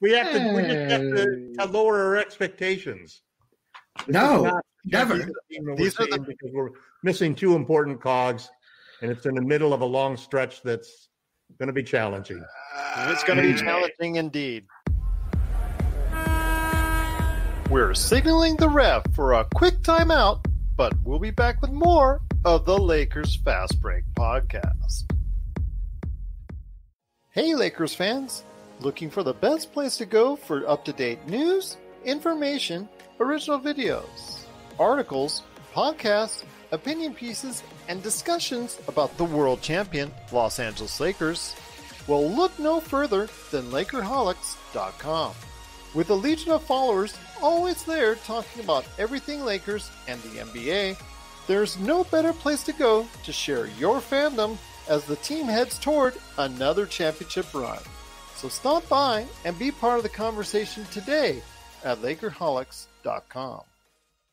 direction. We just have to lower our expectations. No, never. These are because we're missing two important cogs, and it's in the middle of a long stretch that's going to be challenging. It's going to be challenging indeed. We're signaling the ref for a quick timeout, but we'll be back with more of the Lakers Fast Break podcast. Hey, Lakers fans. Looking for the best place to go for up-to-date news, information, original videos, articles, podcasts, opinion pieces, and discussions about the world champion Los Angeles Lakers? Well, look no further than LakerHolics.com. With a legion of followers always there talking about everything Lakers and the NBA, there's no better place to go to share your fandom as the team heads toward another championship run. So stop by and be part of the conversation today at LakerHolics.com.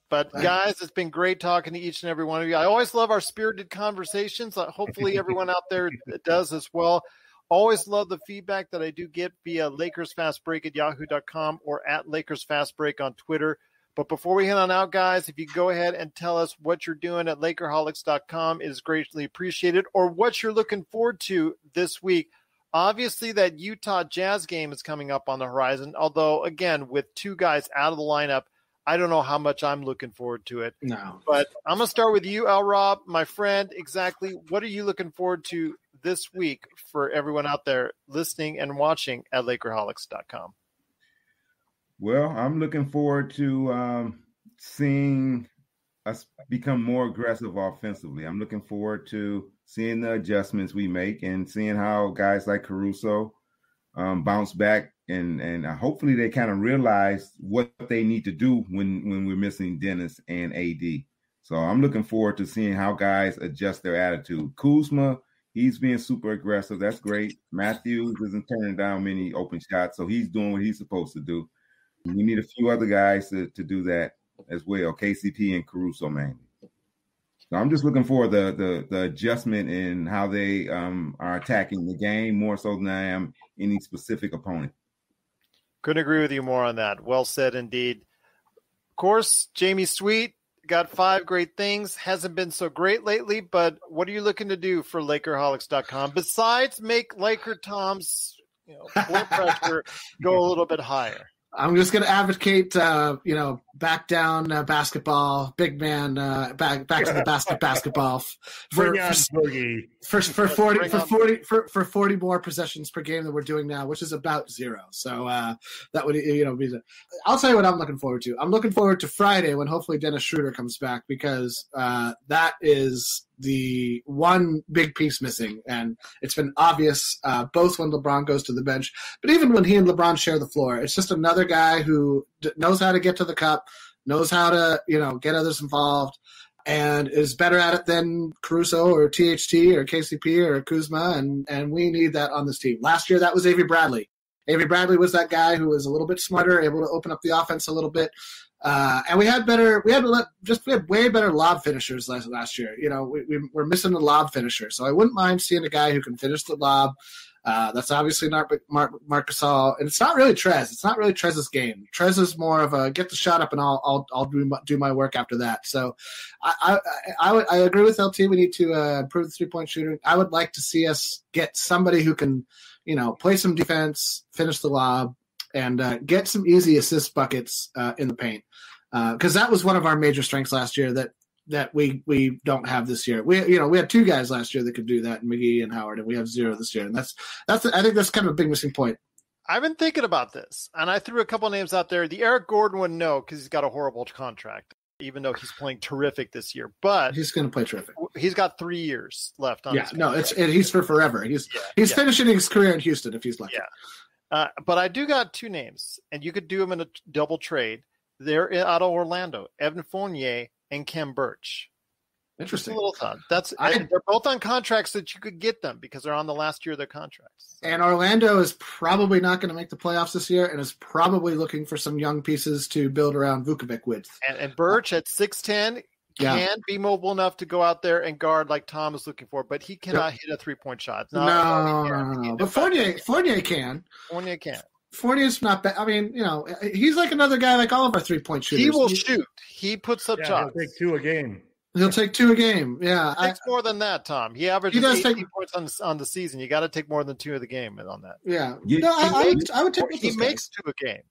But guys, it's been great talking to each and every one of you. I always love our spirited conversations. Hopefully everyone out there does as well. Always love the feedback that I do get via LakersFastBreak@yahoo.com or at LakersFastBreak on Twitter. But before we head on out, guys, if you go ahead and tell us what you're doing at LakerHolics.com, it is greatly appreciated, or what you're looking forward to this week. Obviously, that Utah Jazz game is coming up on the horizon, although, again, with two guys out of the lineup, I don't know how much I'm looking forward to it. No. But I'm going to start with you, LRob, my friend. Exactly what are you looking forward to this week for everyone out there listening and watching at LakerHolics.com? Well, I'm looking forward to seeing us become more aggressive offensively. I'm looking forward to seeing the adjustments we make and seeing how guys like Caruso bounce back and hopefully they kind of realize what they need to do when we're missing Dennis and AD. So I'm looking forward to seeing how guys adjust their attitude. Kuzma, he's being super aggressive. That's great. Matthews isn't turning down many open shots, so he's doing what he's supposed to do. We need a few other guys to do that as well, KCP and Caruso mainly. So I'm just looking for the adjustment in how they are attacking the game more so than I am any specific opponent. Couldn't agree with you more on that. Well said indeed. Of course, Jamie Sweet got 5 great things. Hasn't been so great lately, but what are you looking to do for LakerHolics.com besides make LakerTom's blood pressure go a little bit higher? I'm just going to advocate, back down basketball, big man, back to the basketball for 40 more possessions per game than we're doing now, which is about 0. So that would be. I'll tell you what I'm looking forward to. I'm looking forward to Friday when hopefully Dennis Schroeder comes back, because that is the one big piece missing, and it's been obvious both when LeBron goes to the bench, but even when he and LeBron share the floor. It's just another guy who knows how to get to the cup, knows how to get others involved, and is better at it than Caruso or THT or KCP or Kuzma, and we need that on this team. Last year that was Avery Bradley. Avery Bradley was that guy who was a little bit smarter, able to open up the offense a little bit. And we had way better lob finishers last year. We're missing a lob finisher. So I wouldn't mind seeing a guy who can finish the lob. That's obviously not Marc Gasol. And it's not really Trez. It's not really Trez's game. Trez is more of a get the shot up and I'll do my work after that. So I agree with LT. We need to improve the 3-point shooting. I would like to see us get somebody who can, play some defense, finish the lob, and get some easy assist buckets in the paint. Because that was one of our major strengths last year that we don't have this year. We had 2 guys last year that could do that, McGee and Howard, and we have 0 this year. And that's I think that's kind of a big missing point. I've been thinking about this, and I threw a couple names out there. The Eric Gordon one, no, because he's got a horrible contract. even though he's playing terrific this year. But he's going to play terrific. He's got 3 years left on his contract. He's for forever. He's finishing his career in Houston if he's lucky. Yeah. But I do got 2 names, and you could do them in a double trade. They're out of Orlando, Evan Fournier and Kem Birch. Interesting. Just a little thought. They're both on contracts that you could get them because they're on the last year of their contracts. And Orlando is probably not going to make the playoffs this year and is probably looking for some young pieces to build around Vukovic with. And Birch at 6'10" can be mobile enough to go out there and guard like Tom is looking for, but he cannot hit a 3-point shot. No. But Fournier can. Fournier can. Fournier's not bad. I mean, he's like another guy like all of our 3-point shooters. He will shoot. He puts up shots. He'll take 2 a game. He'll take 2 a game. Yeah. He takes more than that, Tom. He averages 18 points on the season. You got to take more than 2 of the game on that. Yeah. I would take He makes 2 a game.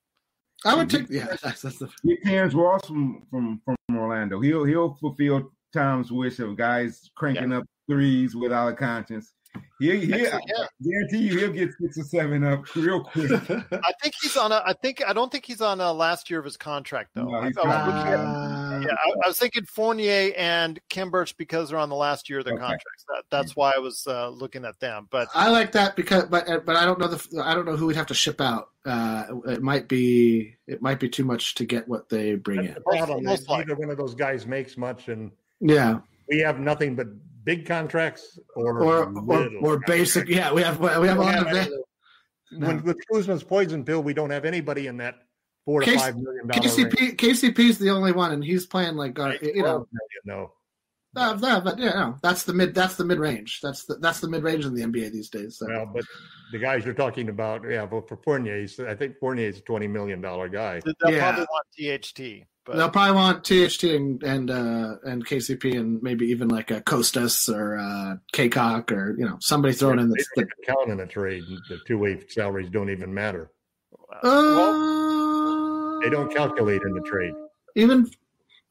I would take that's Get Terrence Ross from Orlando. He'll fulfill Tom's wish of guys cranking up threes without a conscience. I guarantee you he'll get 6 or 7 up real quick. I don't think he's on last year of his contract though. No, I was thinking Fournier and Kem Birch because they're on the last year of their contracts. That's why I was looking at them. But I like that because I don't know I don't know who we'd have to ship out. It might be too much to get what they bring in. The problem is neither one of those guys makes much, and we have nothing but big contracts or basic. Yeah, we have a lot of that. With Kuzma's poison pill, we don't have anybody in that $4 to $5 million range. KCP's the only one, and he's playing like no. That's the mid range. That's the mid range in the NBA these days. So. Well, but the guys you're talking about, but for Fournier, I think Fournier is a $20 million guy. They'll probably want THT. But they'll probably want THT and KCP and maybe even like a Kostas or K-Cock or somebody thrown in the count in a trade. The 2-way salaries don't even matter. They don't calculate in the trade. Even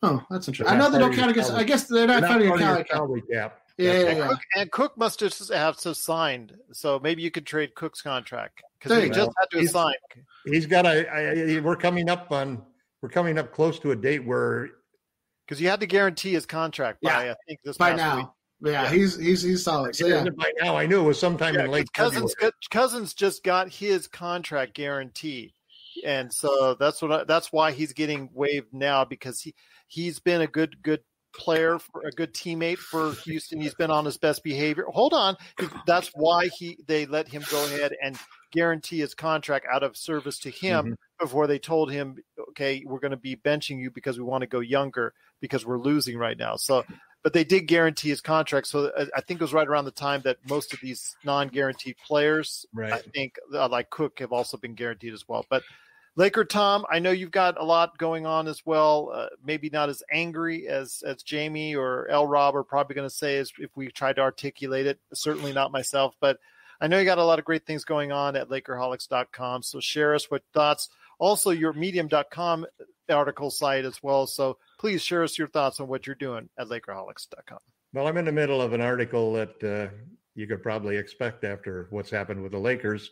that's interesting. I know they don't count against. I guess they're not counting a salary cap. Yeah. And Cook must just have signed, so maybe you could trade Cook's contract because he just had to sign. He's got we're coming up close to a date where because you had to guarantee his contract by I think this by now. Week. Yeah, he's solid. So by now I knew it was sometime in late Cousins just got his contract guaranteed, and so that's why he's getting waived now because he's been a good player, a good teammate for Houston. He's been on his best behavior. Hold on, that's why they let him go ahead and guarantee his contract out of service to him before they told him, okay, we're going to be benching you because we want to go younger because we're losing right now. So, but they did guarantee his contract. So I think it was right around the time that most of these non-guaranteed players, I think like Cook have also been guaranteed as well. But LakerTom, I know you've got a lot going on as well. Maybe not as angry as Jamie or LRob are probably going to say as if we tried to articulate it. Certainly not myself, but I know you got a lot of great things going on at Lakerholics.com. So share us what thoughts. Also, your Medium.com article site as well. So please share us your thoughts on what you're doing at Lakerholics.com. Well, I'm in the middle of an article that you could probably expect after what's happened with the Lakers.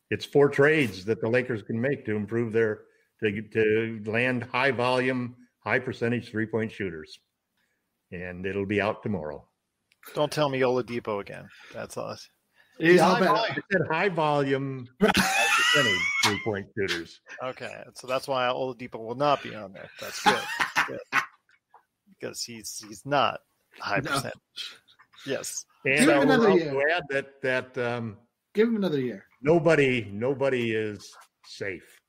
It's 4 trades that the Lakers can make to improve to land high volume, high percentage 3-point shooters. And it'll be out tomorrow. Don't tell me Oladipo again. That's us. I said high volume, high percentage 3-point shooters. Okay. So that's why Oladipo will not be on there. That's good. Because he's not high percentage. Yes. And give him another year. Add that give him another year. Nobody is safe.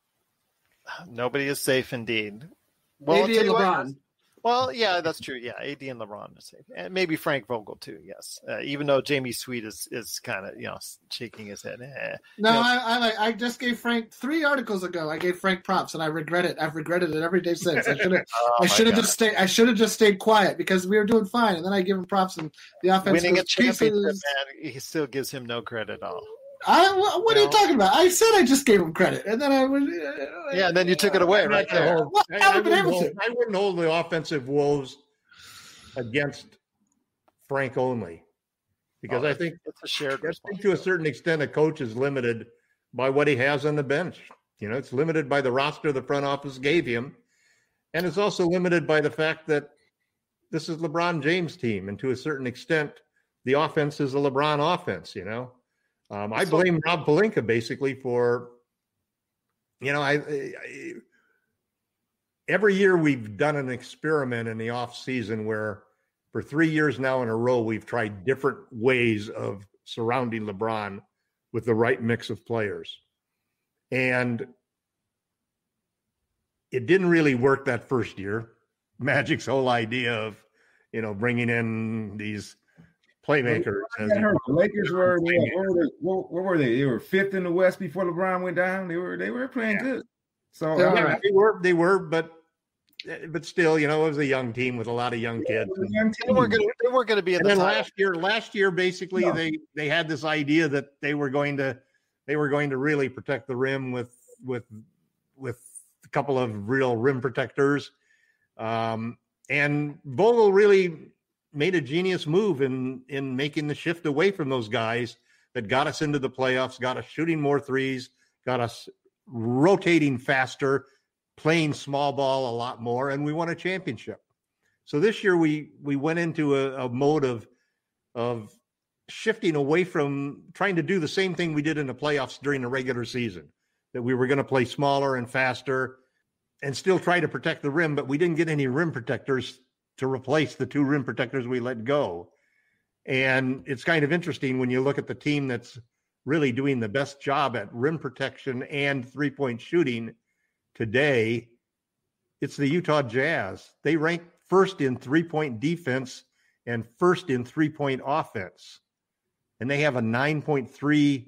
Nobody is safe indeed. Well, AD and LeBron. Well, yeah, that's true. Yeah, AD and LeBron are safe, and maybe Frank Vogel too. Yes, even though Jamie Sweet is kind of shaking his head. No, I just gave Frank 3 articles ago. I gave Frank props, and I regret it. I've regretted it every day since. I should have just stayed quiet because we were doing fine, and then I give him props and the offense. Winning a championship, man, he still gives him no credit at all. What are you talking about? I said I just gave him credit, and then I was. And then you took it away right there. I wouldn't hold the offensive woes against Frank only, because I think it's a shared. I think to a certain extent, a coach is limited by what he has on the bench. It's limited by the roster the front office gave him, And it's also limited by the fact that this is LeBron James' team. And to a certain extent, the offense is a LeBron offense, you know. I blame Rob Pelinka basically for, you know, every year we've done an experiment in the off season where for 3 years now in a row, we've tried different ways of surrounding LeBron with the right mix of players. And it didn't really work that first year. Magic's whole idea of, you know, bringing in these playmakers. The Lakers were, what were they? They were fifth in the West before LeBron went down. They were playing good. So they were, but still, you know, it was a young team with a lot of young kids. They weren't going to be in the then last year, basically, they had this idea that they were going to really protect the rim with a couple of real rim protectors. And Vogel really made a genius move in making the shift away from those guys that got us into the playoffs, got us shooting more threes, got us rotating faster, playing small ball a lot more, and we won a championship. So this year we went into a mode of shifting away from trying to do the same thing we did in the playoffs during the regular season, that we were going to play smaller and faster and still try to protect the rim, but we didn't get any rim protectors to replace the 2 rim protectors we let go. And it's kind of interesting when you look at the team that's really doing the best job at rim protection and 3-point shooting today, it's the Utah Jazz. They rank first in 3-point defense and first in 3-point offense. And they have a 9.3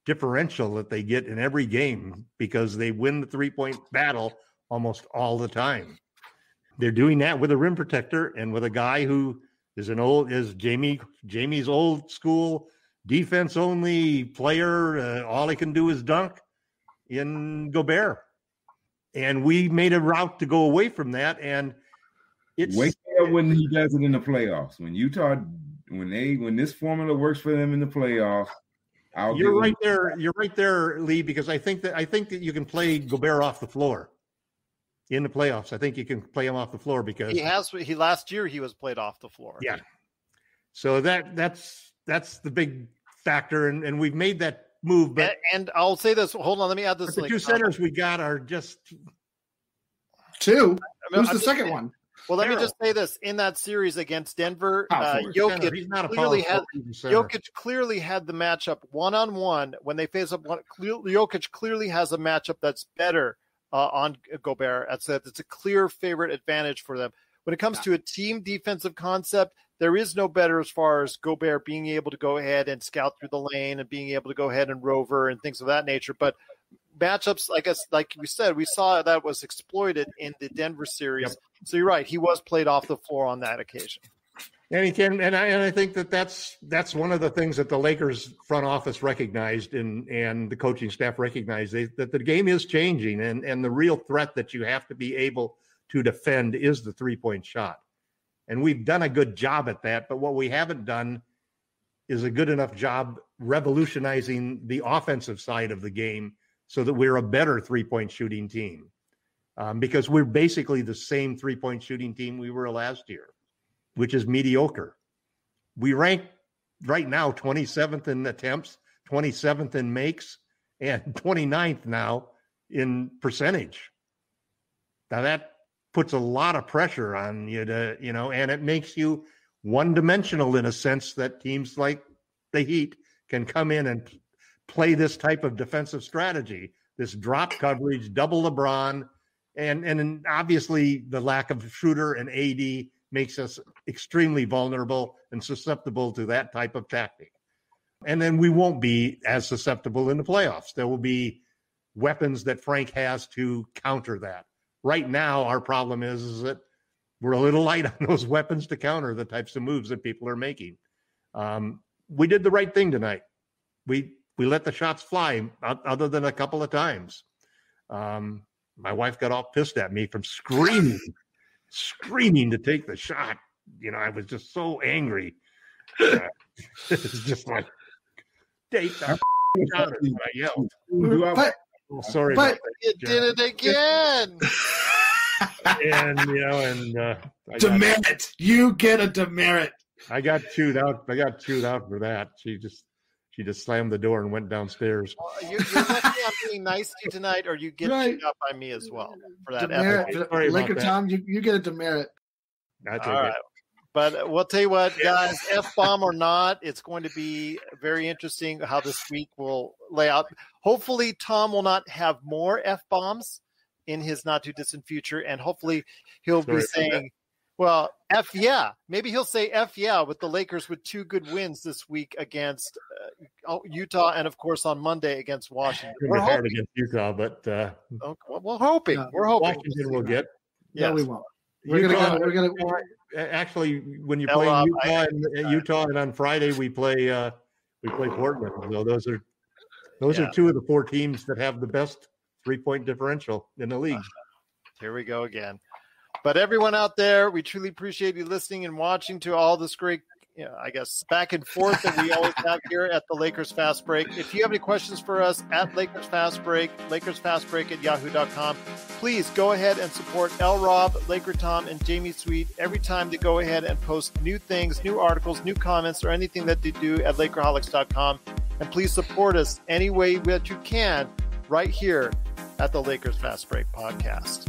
differential that they get in every game because they win the 3-point battle almost all the time. They're doing that with a rim protector and with a guy who is Jamie's old school defense only player. All he can do is dunk in Gobert. And we made a route to go away from that. And it's wait up when he does it in the playoffs. When Utah, when this formula works for them in the playoffs, you're right there, Lee, because I think that you can play Gobert off the floor in the playoffs. I think you can play him off the floor because last year he was played off the floor. Yeah. So that's the big factor. And we've made that move, but and I'll say this. Hold on, let me add this. The 2 centers we got are just 2. Who's the second one? Well, let me just say this: in that series against Denver, Jokic clearly had the matchup one-on-one when they face up. Jokic clearly has a matchup that's better on Gobert. It's a clear favorite advantage for them. When it comes to a team defensive concept, there is no better as far as Gobert being able to go ahead and scout through the lane and being able to go ahead and rover and things of that nature. But matchups, I guess, like we said, we saw that was exploited in the Denver series. Yep. So you're right; he was played off the floor on that occasion. And he can, and I think that's one of the things that the Lakers front office recognized and the coaching staff recognized that the game is changing, and the real threat that you have to be able to defend is the 3-point shot. And we've done a good job at that, but what we haven't done is a good enough job revolutionizing the offensive side of the game so that we're a better 3-point shooting team. Because we're basically the same 3-point shooting team we were last year, which is mediocre. We rank right now 27th in attempts, 27th in makes, and 29th now in percentage. Now that puts a lot of pressure on you to, and it makes you one-dimensional in a sense that teams like the Heat can come in and play this type of defensive strategy, this drop coverage, double LeBron, and obviously the lack of Schroeder and AD makes us extremely vulnerable and susceptible to that type of tactic. And then we won't be as susceptible in the playoffs. There will be weapons that Frank has to counter that. Right now, our problem is that we're a little light on those weapons to counter the types of moves that people are making. We did the right thing tonight. We let the shots fly other than a couple of times. My wife got all pissed at me from screaming to take the shot. I was just so angry. It's just like, take the shot. I yelled. But sorry, but you did it again. demerit. You get a demerit. I got chewed out. For that. She just slammed the door and went downstairs. You're lucky I'm being nice to you tonight, or you get chewed out by me as well for that. Demerit. LakerTom, you get a demerit. All right. But we'll tell you what, guys, F-bomb or not, it's going to be very interesting how this week will lay out. Hopefully, Tom will not have more F-bombs in his not-too-distant future, and hopefully he'll be saying, well, F yeah. Maybe he'll say F yeah with the Lakers with 2 good wins this week against Utah and, of course, on Monday against Washington. We're hard against Utah, but we're hoping. No. We're hoping. Washington will get. No, we won't. We're gonna. Actually, when you play Utah, and on Friday we play Portland. So those are 2 of the 4 teams that have the best 3-point differential in the league. Here we go again. But everyone out there, we truly appreciate you listening and watching to all this great, back and forth that we always have here at the Lakers Fast Break. If you have any questions for us at Lakers Fast Break, LakersFastBreak@yahoo.com, please go ahead and support LRob, LakerTom, and Jamie Sweet every time they go ahead and post new things, new articles, new comments, or anything that they do at Lakerholics.com. And please support us any way that you can right here at the Lakers Fast Break podcast.